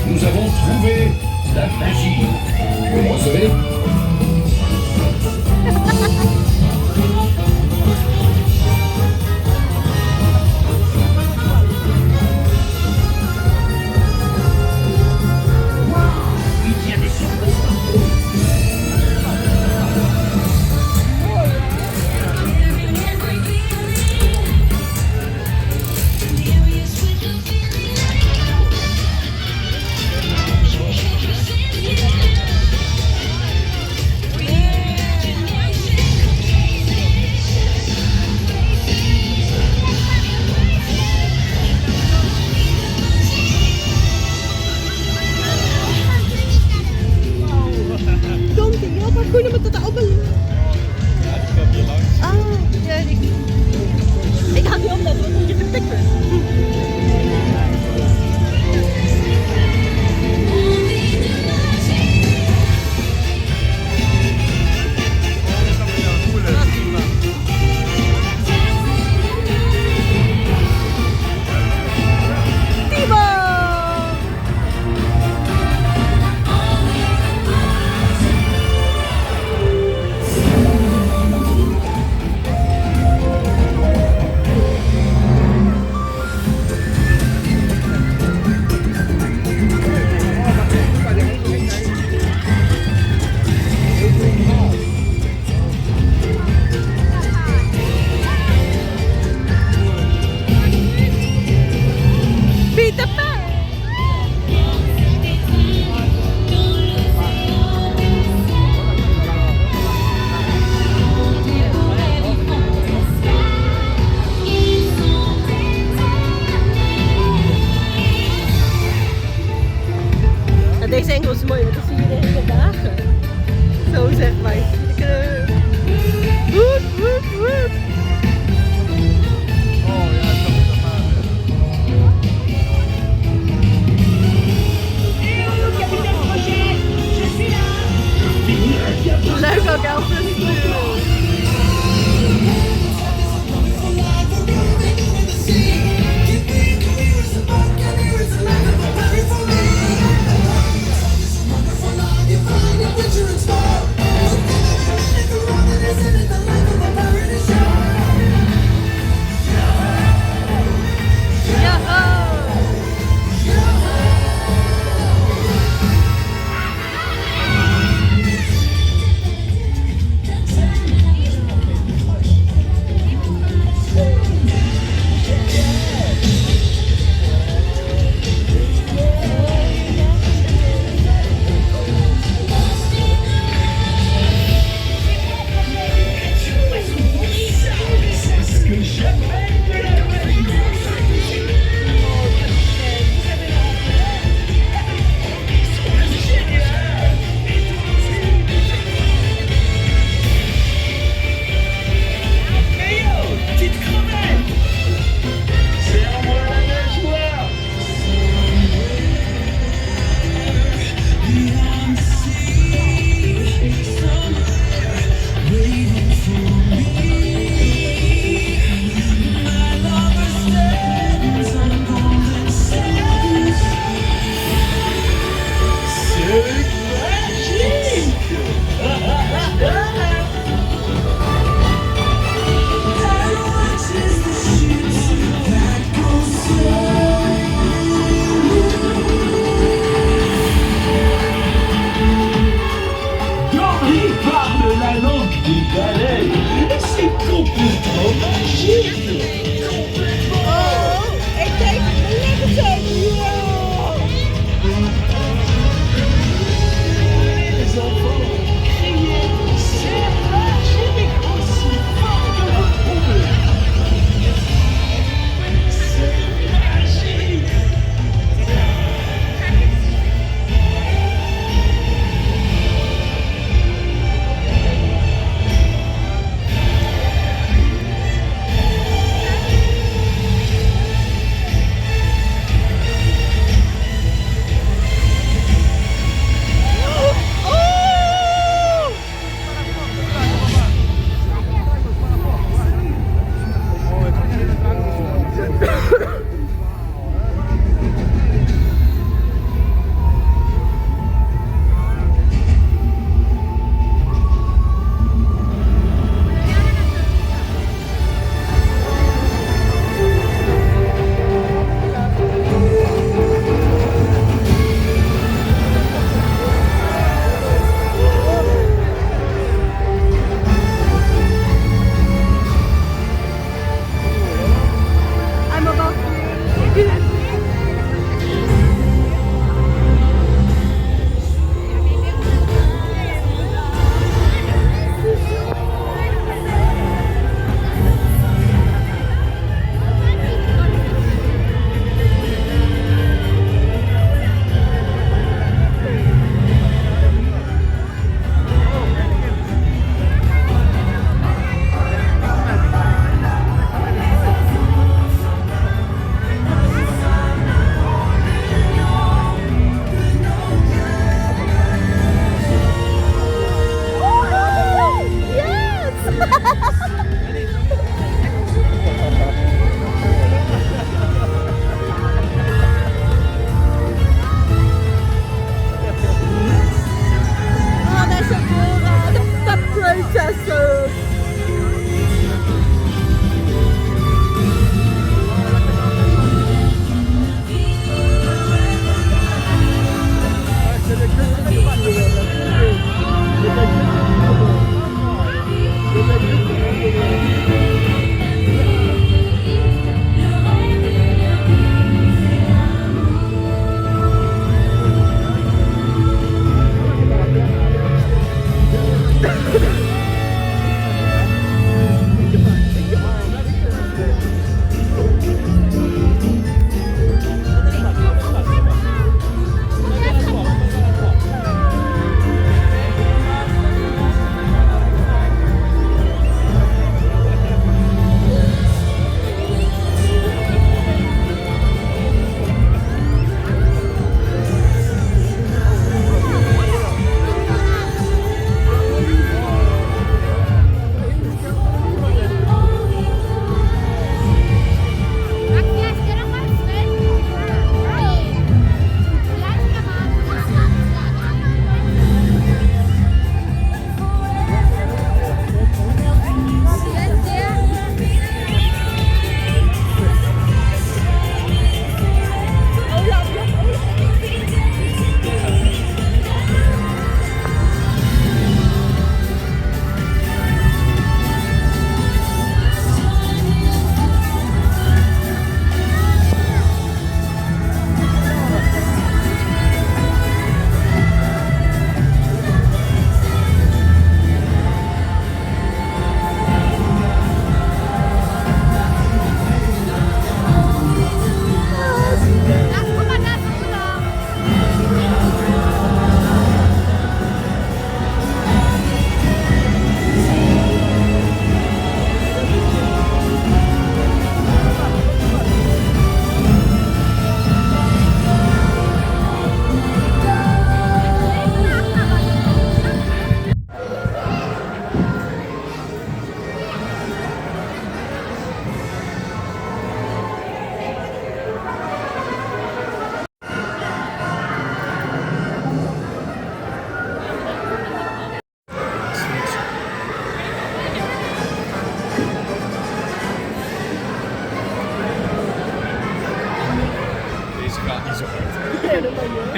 Speaker 10: Nous avons trouvé la magie. Vous me recevez?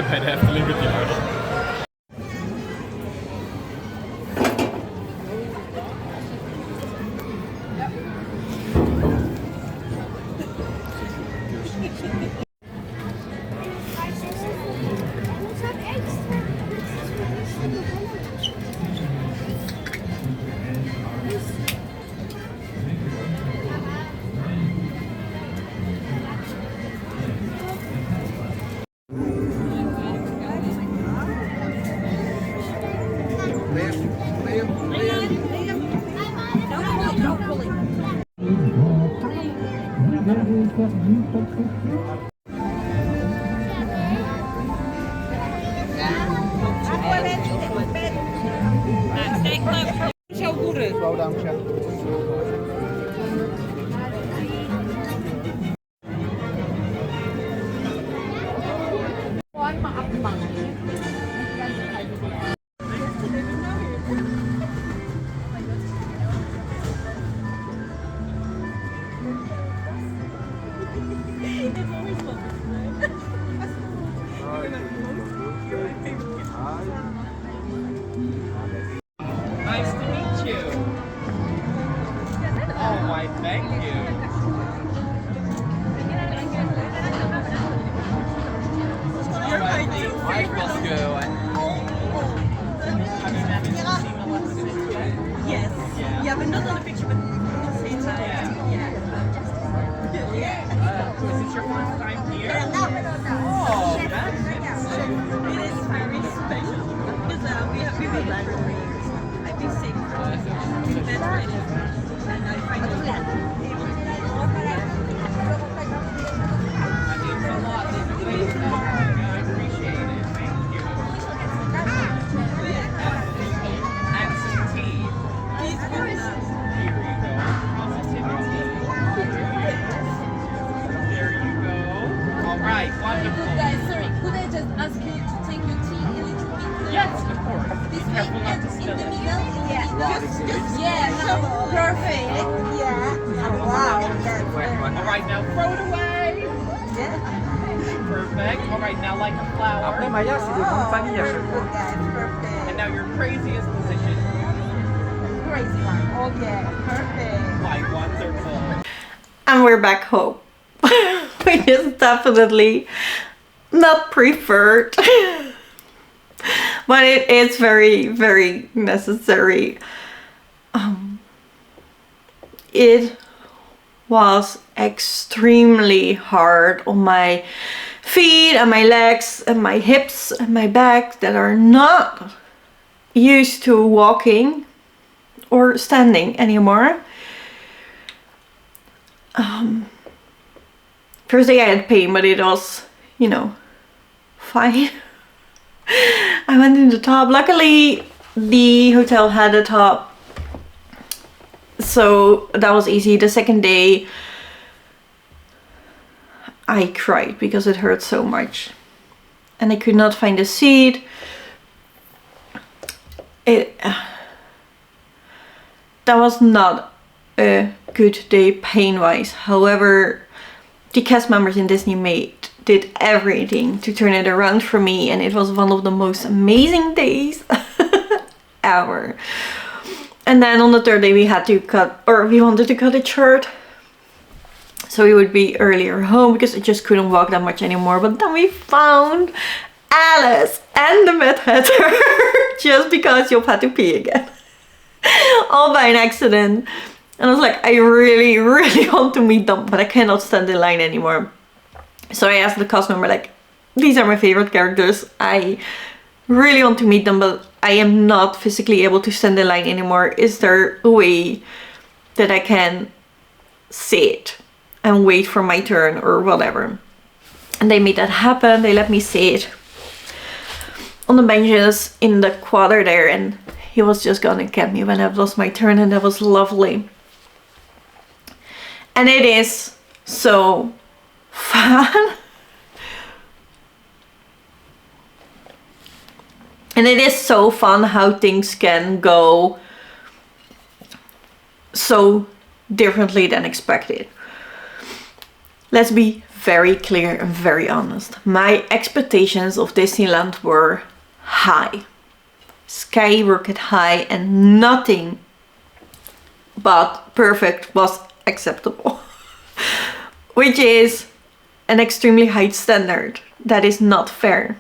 Speaker 2: bij de Efteling met die harde.
Speaker 11: Nice to meet you. Oh my, thank you. You're my new favorite girl. Have you managed to see Melissa yet? Yes. Yeah, but not on the picture, but it's is this your first time here? Oh, that's it is very special because we've been there for 3 years. I've been sick for bedridden, and I finally able to that means a lot that you waste time. I appreciate it. Thank you. And some tea. Please with us. Here you go. Positivity. There you go. All right, wonderful.
Speaker 9: Guys, sorry, could I just ask you to take your tea a little bit?
Speaker 11: Yes, of course. Be careful not to
Speaker 9: In
Speaker 11: spill
Speaker 9: the
Speaker 11: it.
Speaker 9: middle? Yeah. Just yeah, no, perfect. Yeah. Wow.
Speaker 11: All right, now throw it away. Perfect. All right, now like a flower.
Speaker 12: Après Maya, c'est des noms de famille à chaque fois.
Speaker 11: And now your craziest position.
Speaker 9: Crazy one. Okay, perfect.
Speaker 11: Like wonderful.
Speaker 1: And we're back home. Which is definitely not preferred. But it is very, very necessary. It was extremely hard on my feet and my legs and my hips and my back that are not used to walking or standing anymore. First day I had pain, but it was, you know, fine. I went in the tub. Luckily, the hotel had a tub, so that was easy. The second day, I cried because it hurt so much, and I could not find a seat. That was not a good day pain-wise. However, the cast members in Disney did everything to turn it around for me, and it was one of the most amazing days ever. And then on the third day we wanted to cut it short, so we would be earlier home because I just couldn't walk that much anymore. But then we found Alice and the Mad Hatter just because Job had to pee again. All by an accident. And I was like, I really, really want to meet them, but I cannot stand in line anymore. So I asked the cast member, like, these are my favorite characters. I really want to meet them, but I am not physically able to stand in line anymore. Is there a way that I can sit and wait for my turn or whatever? And they made that happen. They let me sit on the benches in the quarter there, and he was just gonna get me when I've lost my turn, and that was lovely. And it is so fun. And it is so fun how things can go so differently than expected. Let's be very clear and very honest. My expectations of Disneyland were high, skyrocket high, and nothing but perfect was acceptable. Which is an extremely high standard. That is not fair.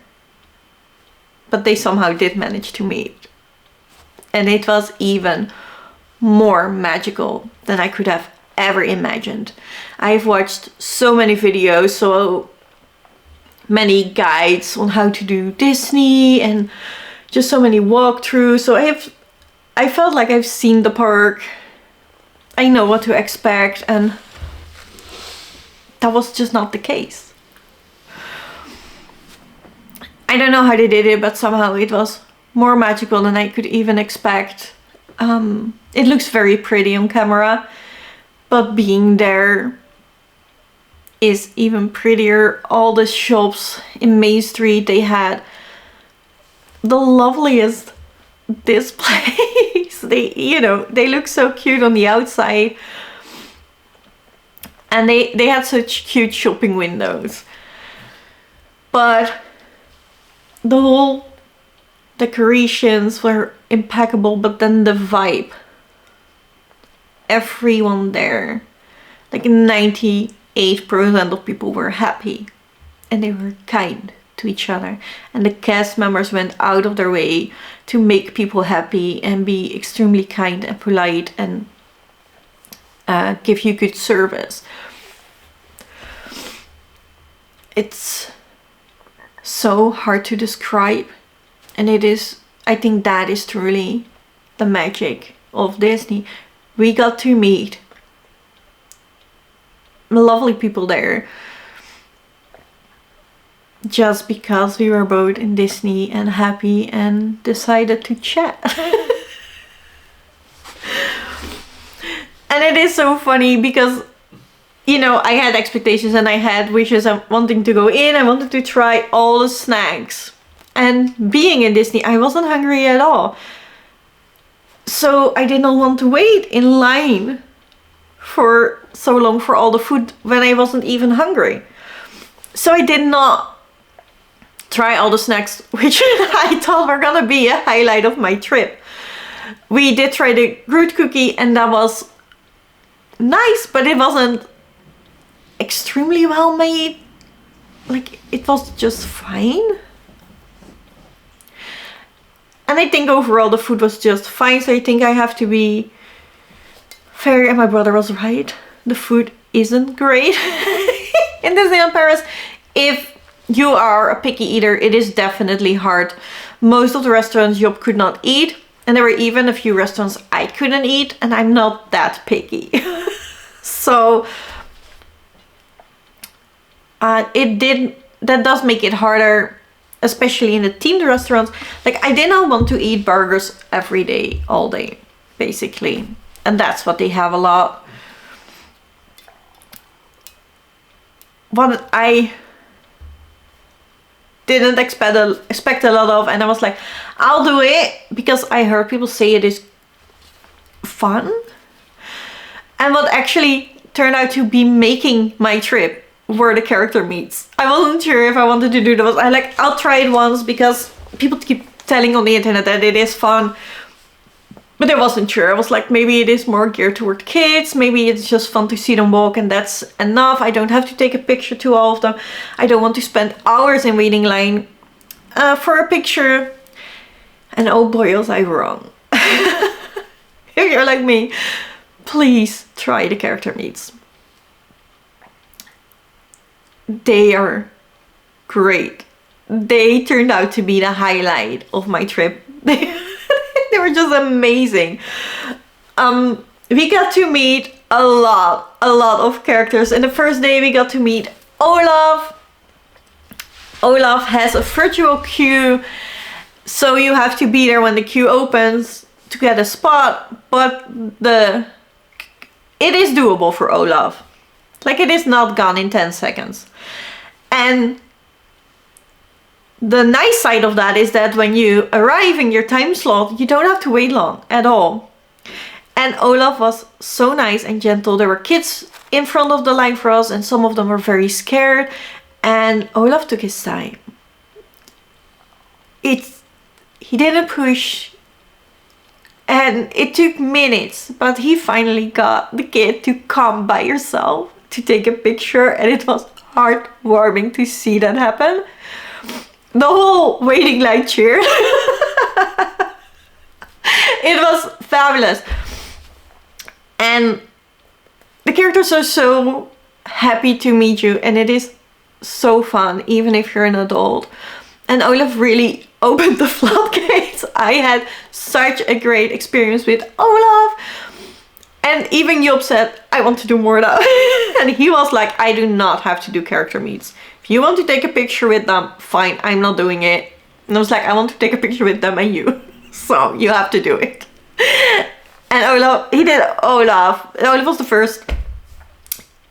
Speaker 1: But they somehow did manage to meet. And it was even more magical than I could have ever imagined. I've watched so many videos, so many guides on how to do Disney, and just so many walkthroughs. So I felt like I've seen the park. I know what to expect, and that was just not the case. I don't know how they did it, but somehow it was more magical than I could even expect. It looks very pretty on camera, but being there is even prettier. All the shops in Main Street, they had the loveliest displays. They look so cute on the outside. And they had such cute shopping windows. But the whole decorations were impeccable, but then the vibe. Everyone there, like 98% of people were happy. And they were kind to each other. And the cast members went out of their way to make people happy and be extremely kind and polite and give you good service. It's so hard to describe, and I think that is truly the magic of Disney. We got to meet lovely people there just because we were both in Disney and happy and decided to chat. And it is so funny because, I had expectations and I had wishes. I'm wanting to go in. I wanted to try all the snacks. And being in Disney, I wasn't hungry at all. So I did not want to wait in line for so long for all the food when I wasn't even hungry. So I did not try all the snacks, which I thought were gonna be a highlight of my trip. We did try the Groot cookie, and that was nice, but it wasn't extremely well made. Like, it was just fine. And I think overall the food was just fine, so I think I have to be fair, and my brother was right. The food isn't great in Disneyland Paris. If you are a picky eater, it is definitely hard. Most of the restaurants Job could not eat, and there were even a few restaurants I couldn't eat, and I'm not that picky. So that does make it harder, especially in the themed restaurants. Like, I did not want to eat burgers every day, all day, basically. And that's what they have a lot. What I didn't expect a lot of, and I was like, I'll do it because I heard people say it is fun. And what actually turned out to be making my trip were the character meets. I wasn't sure if I wanted to do those. I'll try it once because people keep telling on the internet that it is fun. But I wasn't sure. I was like, maybe it is more geared toward kids. Maybe it's just fun to see them walk and that's enough. I don't have to take a picture to all of them. I don't want to spend hours in waiting line for a picture. And oh boy, was I wrong. If you're like me, please try the character meets. They are great. They turned out to be the highlight of my trip. They were just amazing. We got to meet a lot of characters. And the first day we got to meet Olaf. Olaf has a virtual queue, so you have to be there when the queue opens to get a spot. But it is doable for Olaf. Like, it is not gone in 10 seconds. And the nice side of that is that when you arrive in your time slot, you don't have to wait long at all. And Olaf was so nice and gentle. There were kids in front of the line for us and some of them were very scared. And Olaf took his time. He didn't push. And it took minutes, but he finally got the kid to come by herself to take a picture, and it was heartwarming to see that happen. The whole waiting line cheered. It was fabulous. And the characters are so happy to meet you, and it is so fun, even if you're an adult. And Olaf really opened the floodgates. I had such a great experience with Olaf. And even Job said, I want to do more now. And he was like, I do not have to do character meets. If you want to take a picture with them, fine, I'm not doing it. And I was like, I want to take a picture with them and you. So you have to do it. And Olaf, he did Olaf. Olaf was the first.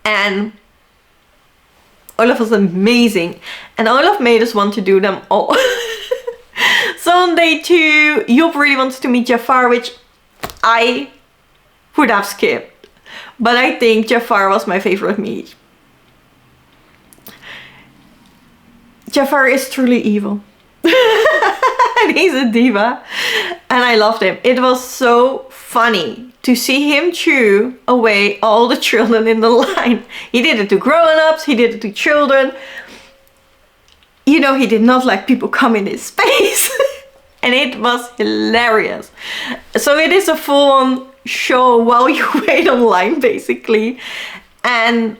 Speaker 1: And Olaf was amazing. And Olaf made us want to do them all. So on day 2, Job really wanted to meet Jafar, which I would have skipped. But I think Jafar was my favorite meet. Jafar is truly evil. And he's a diva. And I loved him. It was so funny to see him chew away all the children in the line. He did it to grown-ups, he did it to children. You know, he did not like people come in his space. And it was hilarious. So it is a full-on show while you wait online, basically. And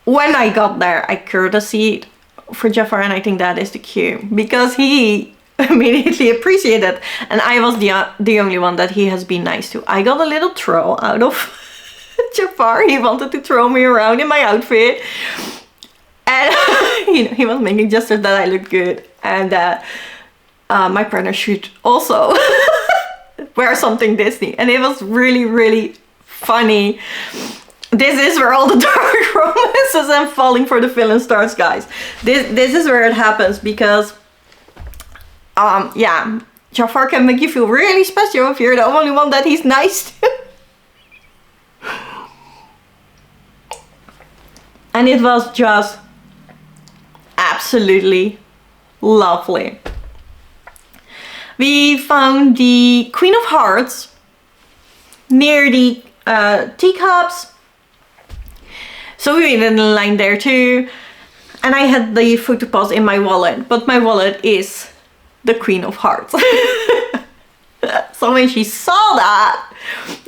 Speaker 1: when I got there, I courtesied for Jafar, and I think that is the cue, because he immediately appreciated, and I was the only one that he has been nice to. I got a little troll out of Jafar. He wanted to throw me around in my outfit, and you know, he was making gestures that I looked good, and my partner should also wear something Disney, and it was really, really funny. This is where all the dark romances and falling for the villain starts, guys. This is where it happens, because yeah, Jafar can make you feel really special if you're the only one that he's nice to. And it was just absolutely lovely. We found the Queen of Hearts near the teacups. So we waited in the line there too. And I had the photo pass in my wallet, but my wallet is the Queen of Hearts. So when she saw that,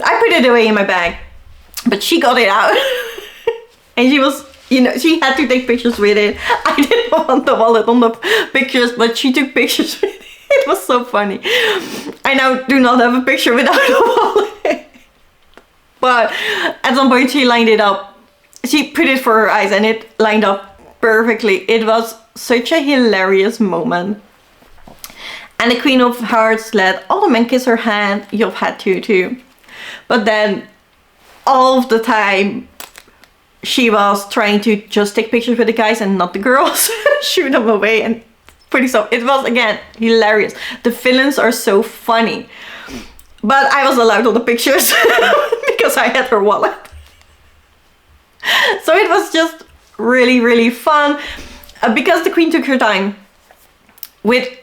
Speaker 1: I put it away in my bag, but she got it out. And she was, you know, she had to take pictures with it. I didn't want the wallet on the pictures, but she took pictures with it. It was so funny. I now do not have a picture without a wallet. But at some point she lined it up. She put it for her eyes and it lined up perfectly. It was such a hilarious moment. And the Queen of Hearts let all the men kiss her hand. You've had to too. But then all of the time she was trying to just take pictures with the guys and not the girls. Shoot them away and put it up. It was again hilarious. The villains are so funny. But I was allowed all the pictures because I had her wallet. So it was just really, really fun, because the Queen took her time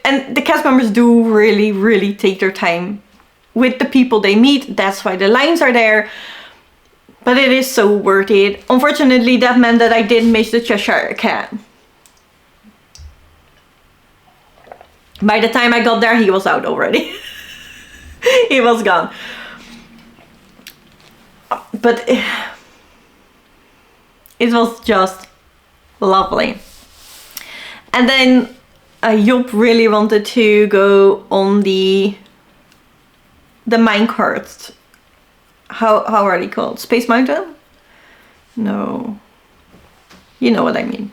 Speaker 1: and the cast members do really, really take their time with the people they meet. That's why the lines are there, but it is so worth it. Unfortunately, that meant that I did miss the Cheshire Cat. By the time I got there, he was out already. He was gone. But it was just lovely. And then Job really wanted to go on the minecarts. How are they called? Space Mountain? No. You know what I mean.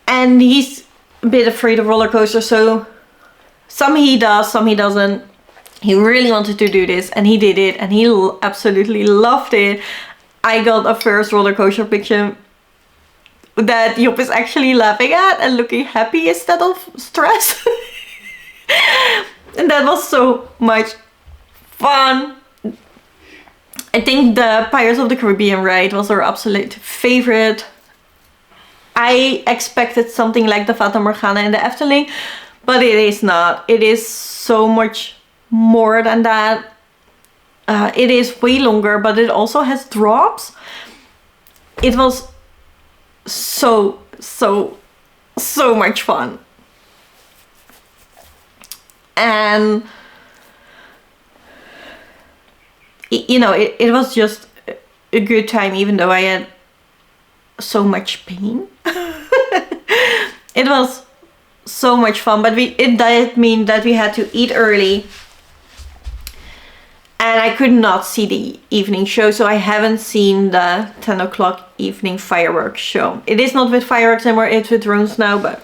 Speaker 1: And he's a bit afraid of roller coasters, so some he does, some he doesn't. He really wanted to do this and he did it and he absolutely loved it. I got a first roller coaster picture that Job is actually laughing at and looking happy instead of stressed. And that was so much fun. I think the Pirates of the Caribbean ride was our absolute favorite. I expected something like the Fata Morgana in the Efteling, but it is not. It is so much more than that. It is way longer, but it also has drops. It was so much fun. And you know, it was just a good time, even though I had so much pain. It was so much fun, but it did mean that we had to eat early. And I could not see the evening show, so I haven't seen the 10 o'clock evening fireworks show. It is not with fireworks anymore, it's with drones now, but...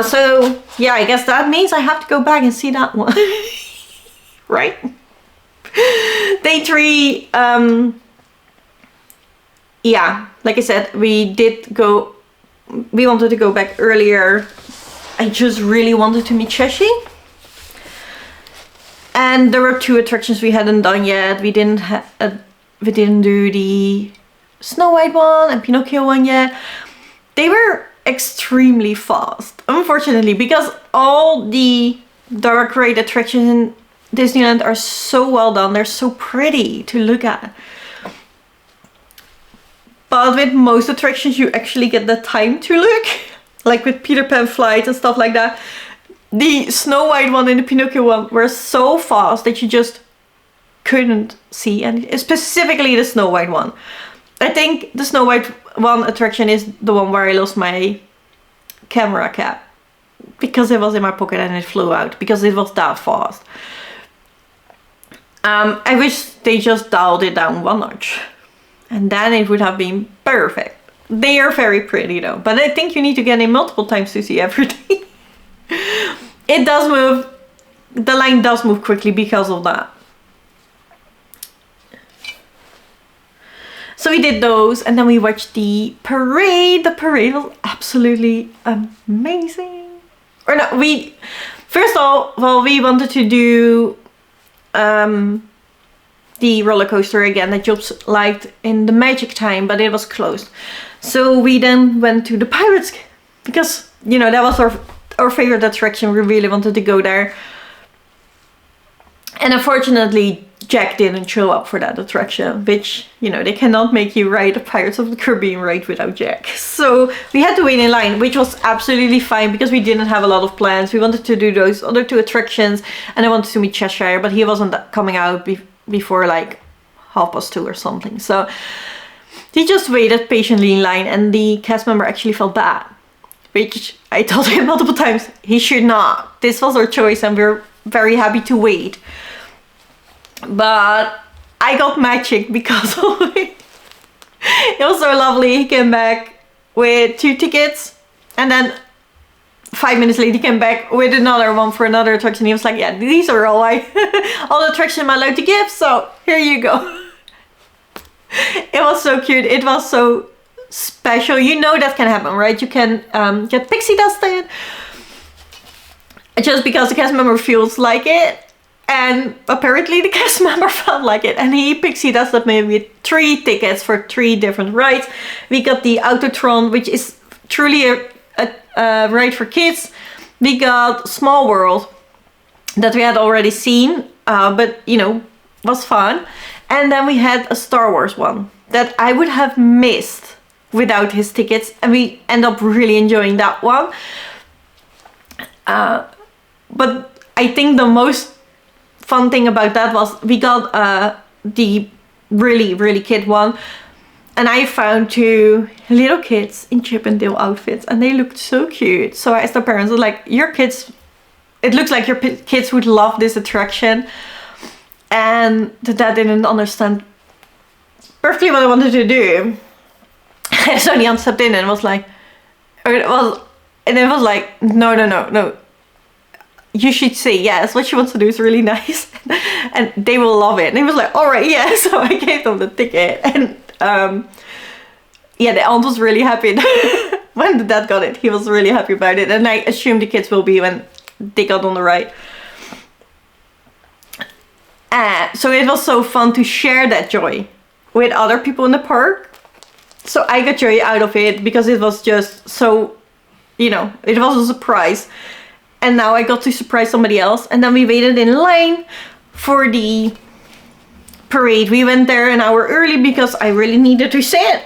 Speaker 1: so, yeah, I guess that means I have to go back and see that one. Right? Day 3, yeah, like I said, we wanted to go back earlier. I just really wanted to meet Cheshi. And there were 2 attractions we hadn't done yet. We didn't do the Snow White one and Pinocchio one yet. They were extremely fast, unfortunately, because all the dark ride attractions in Disneyland are so well done. They're so pretty to look at. But with most attractions you actually get the time to look. Like with Peter Pan flights and stuff like that. The Snow White one and the Pinocchio one were so fast that you just couldn't see. And specifically the Snow White one. I think the Snow White one attraction is the one where I lost my camera cap. Because it was in my pocket and it flew out. Because it was that fast. I wish they just dialed it down 1 notch. And then it would have been perfect. They are very pretty though. But I think you need to get in multiple times to see everything. It does move. The line does move quickly because of that. So we did those and then we watched the parade. The parade was absolutely amazing. Or no, first of all, well, we wanted to do the roller coaster again that Jobs liked in the Magic Time, but it was closed. So we then went to the Pirates because, you know, that was our favorite attraction. We really wanted to go there. And unfortunately, Jack didn't show up for that attraction, which, you know, they cannot make you ride a Pirates of the Caribbean ride without Jack. So we had to wait in line, which was absolutely fine because we didn't have a lot of plans. We wanted to do those other 2 attractions and I wanted to meet Cheshire, but he wasn't coming out before like 2:30 or something. So he just waited patiently in line and the cast member actually felt bad, which I told him multiple times, he should not. This was our choice and we're very happy to wait. But I got magic because of it. It was so lovely. He came back with 2 tickets and then 5 minutes later he came back with another one for another attraction. He was like, yeah, these are all the attractions I'm allowed to give, so here you go. It was so cute. It was so special. You know that can happen, right? You can get pixie dusted just because the cast member feels like it. And apparently the cast member felt like it. And he pixie dusted me with 3 tickets for 3 different rides. We got the Autotron, which is truly a ride for kids. We got Small World that we had already seen, but you know, was fun. And then we had a Star Wars one that I would have missed without his tickets, and we end up really enjoying that one. But I think the most fun thing about that was we got the really kid one. And I found 2 little kids in Chip and Dale outfits and they looked so cute. So I asked the parents, like, your kids, it looks like your kids would love this attraction. And the dad didn't understand perfectly what I wanted to do. So Leon stepped in and was like, no. You should say yes, what she wants to do is really nice. And they will love it. And he was like, all right, yeah. So I gave them the ticket and yeah, the aunt was really happy when the dad got it. He was really happy about it, and I assume the kids will be when they got on the ride. So it was so fun to share that joy with other people in the park. So I got joy out of it because it was just so, you know, it was a surprise. And now I got to surprise somebody else. And then we waited in line for the parade. We went there an hour early because I really needed to sit.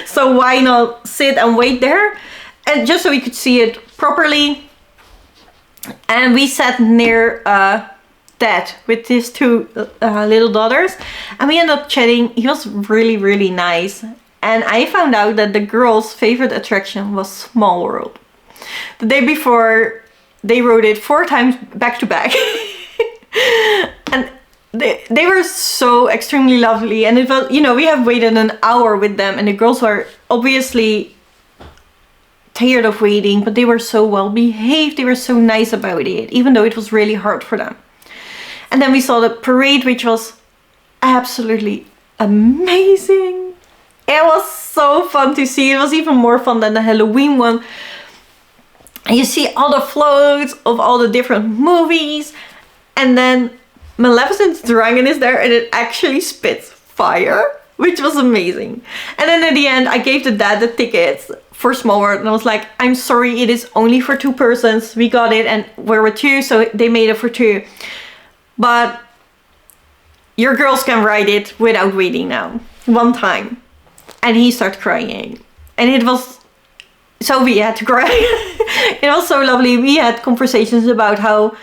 Speaker 1: So why not sit and wait there? And just so we could see it properly. And we sat near Dad with his two little daughters. And we ended up chatting. He was really, really nice. And I found out that the girls' favorite attraction was Small World. The day before, they rode it 4 times back to back. And they were so extremely lovely. And it was, you know, we have waited an hour with them. And the girls were obviously tired of waiting. But they were so well behaved. They were so nice about it. Even though it was really hard for them. And then we saw the parade, which was absolutely amazing. It was so fun to see. It was even more fun than the Halloween one. And you see all the floats of all the different movies. And then Maleficent's dragon is there and it actually spits fire, which was amazing. And then at the end, I gave the dad the tickets for Small World. And I was like, I'm sorry, it is only for 2 persons. We got it and we were 2, so they made it for 2. But your girls can ride it without waiting now. 1 time. And he started crying. And it was... So we had to cry. It was so lovely. We had conversations about how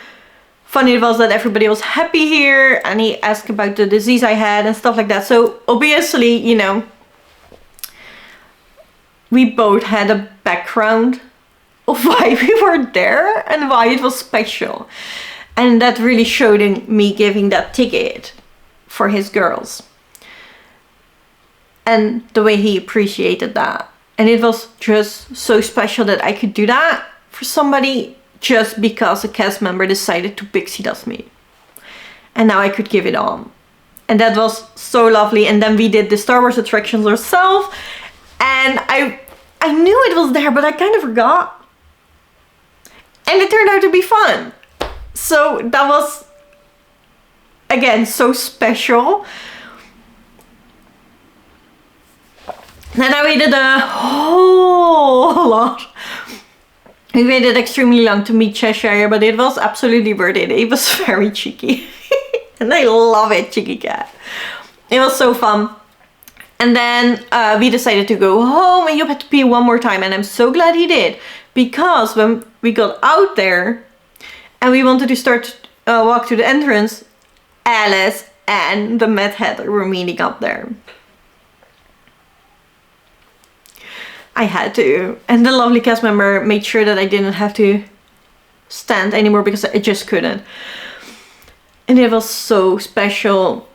Speaker 1: funny it was that everybody was happy here. And he asked about the disease I had and stuff like that. So obviously, you know, we both had a background of why we were there and why it was special. And that really showed in me giving that ticket for his girls. And the way he appreciated that. And it was just so special that I could do that for somebody just because a cast member decided to pixie dust me. And now I could give it on. And that was so lovely. And then we did the Star Wars attractions ourselves. And I knew it was there, but I kind of forgot. And it turned out to be fun. So that was, again, so special. Then I waited a whole lot. We waited extremely long to meet Cheshire, but it was absolutely worth it. It was very cheeky. And I love it, cheeky cat. It was so fun. And then we decided to go home and you had to pee one more time. And I'm so glad he did. Because when we got out there and we wanted to start walk to the entrance, Alice and the Mad Hatter were meeting up there. I had to. And the lovely cast member made sure that I didn't have to stand anymore because I just couldn't. And it was so special.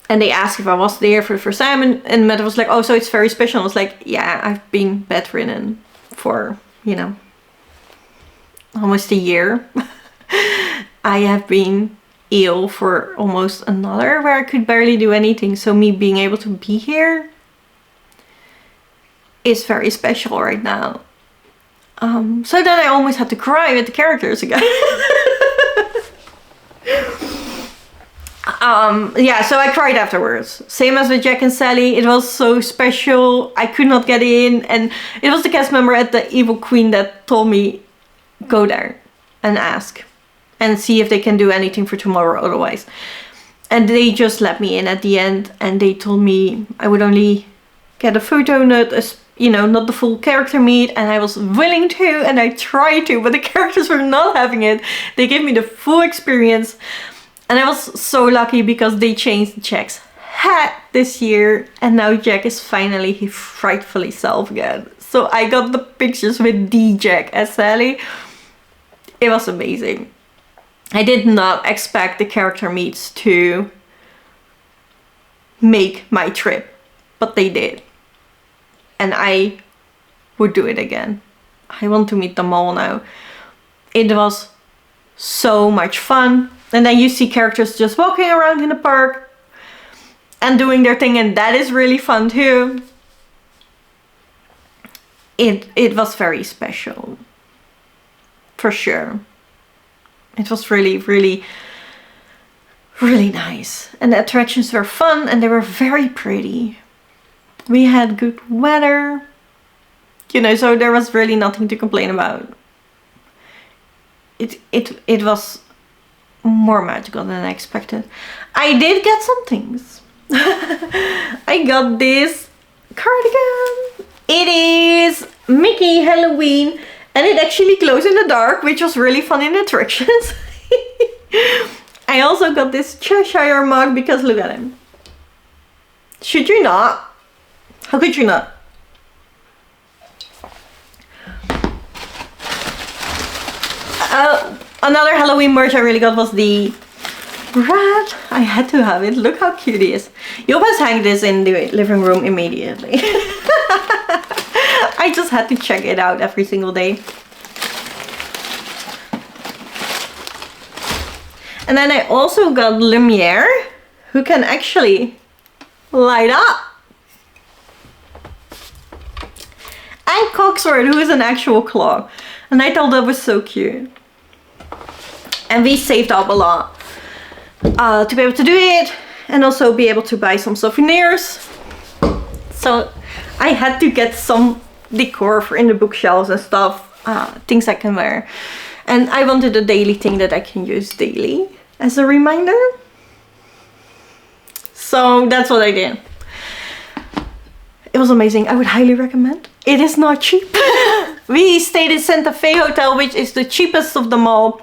Speaker 1: And they asked if I was there for the first time. And Matt was like, oh, so it's very special. I was like, yeah, I've been bedridden for, you know, almost a year. I have been ill for almost another where I could barely do anything. So me being able to be here is very special right now. So then I almost had to cry with the characters again. Yeah, so I cried afterwards. Same as with Jack and Sally. It was so special. I could not get in. And it was the cast member at the Evil Queen that told me, go there and ask. And see if they can do anything for tomorrow otherwise. And they just let me in at the end. And they told me I would only get a photo, not the full character meet. And I was willing to, and I tried to, but the characters were not having it. They gave me the full experience. And I was so lucky because they changed Jack's hat this year. And now Jack is finally his frightfully self again. So I got the pictures with the Jack as Sally. It was amazing. I did not expect the character meets to make my trip. But they did. And I would do it again. I want to meet them all now. It was so much fun. And then you see characters just walking around in the park and doing their thing, and that is really fun too. It was very special. For sure. It was really, really, really nice. And the attractions were fun and they were very pretty. We had good weather, you know, so there was really nothing to complain about. It was more magical than I expected. I did get some things. I got this cardigan. It is Mickey Halloween and it actually glows in the dark, which was really fun in the attractions. I also got this Cheshire mug because look at him. Should you not? How could you not? Another Halloween merch I really got was the rat. I had to have it. Look how cute he is. You always hang this in the living room immediately. I just had to check it out every single day. And then I also got Lumiere, who can actually light up. And Coxsword, who is an actual claw. And I thought that was so cute. And we saved up a lot to be able to do it. And also be able to buy some souvenirs. So I had to get some decor for in the bookshelves and stuff. Things I can wear. And I wanted a daily thing that I can use daily as a reminder. So that's what I did. It was amazing. I would highly recommend. It is not cheap. We stayed in Santa Fe Hotel, which is the cheapest of them all.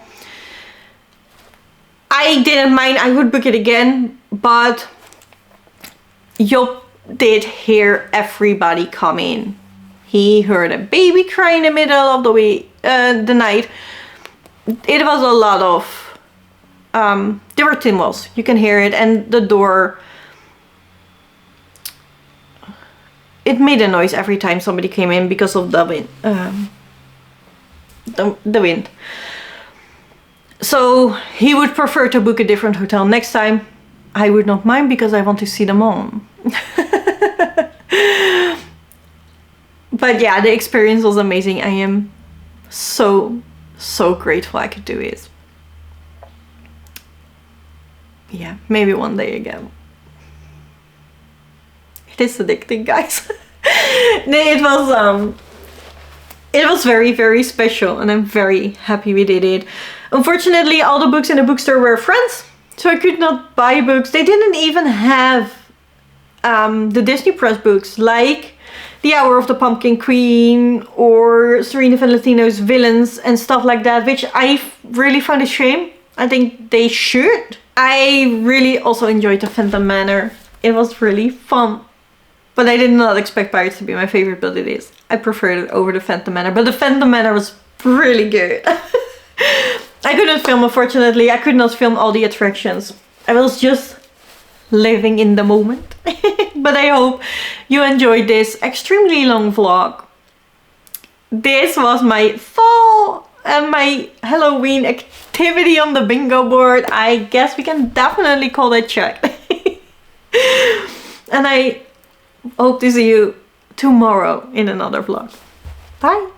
Speaker 1: I didn't mind. I would book it again, but Job did hear everybody come in. He heard a baby cry in the middle of the night. It was a lot of there were tin walls. You can hear it, and the door. It made a noise every time somebody came in because of the wind. The wind. So he would prefer to book a different hotel next time. I would not mind because I want to see them all. But yeah, the experience was amazing. I am so grateful I could do it. Yeah, maybe one day again. It is addicting, guys. It was very, very special and I'm very happy we did it. Unfortunately, all the books in the bookstore were friends, so I could not buy books. They didn't even have the Disney Press books like The Hour of the Pumpkin Queen or Serena Valentino's Villains and stuff like that, which I really found a shame. I think they should. I really also enjoyed the Phantom Manor. It was really fun. But I did not expect Pirates to be my favorite, but it is. I preferred it over the Phantom Manor, but the Phantom Manor was really good. I couldn't film, unfortunately. I could not film all the attractions. I was just living in the moment. But I hope you enjoyed this extremely long vlog. This was my fall and my Halloween activity on the bingo board. I guess we can definitely call that check. And I hope to see you tomorrow in another vlog. Bye!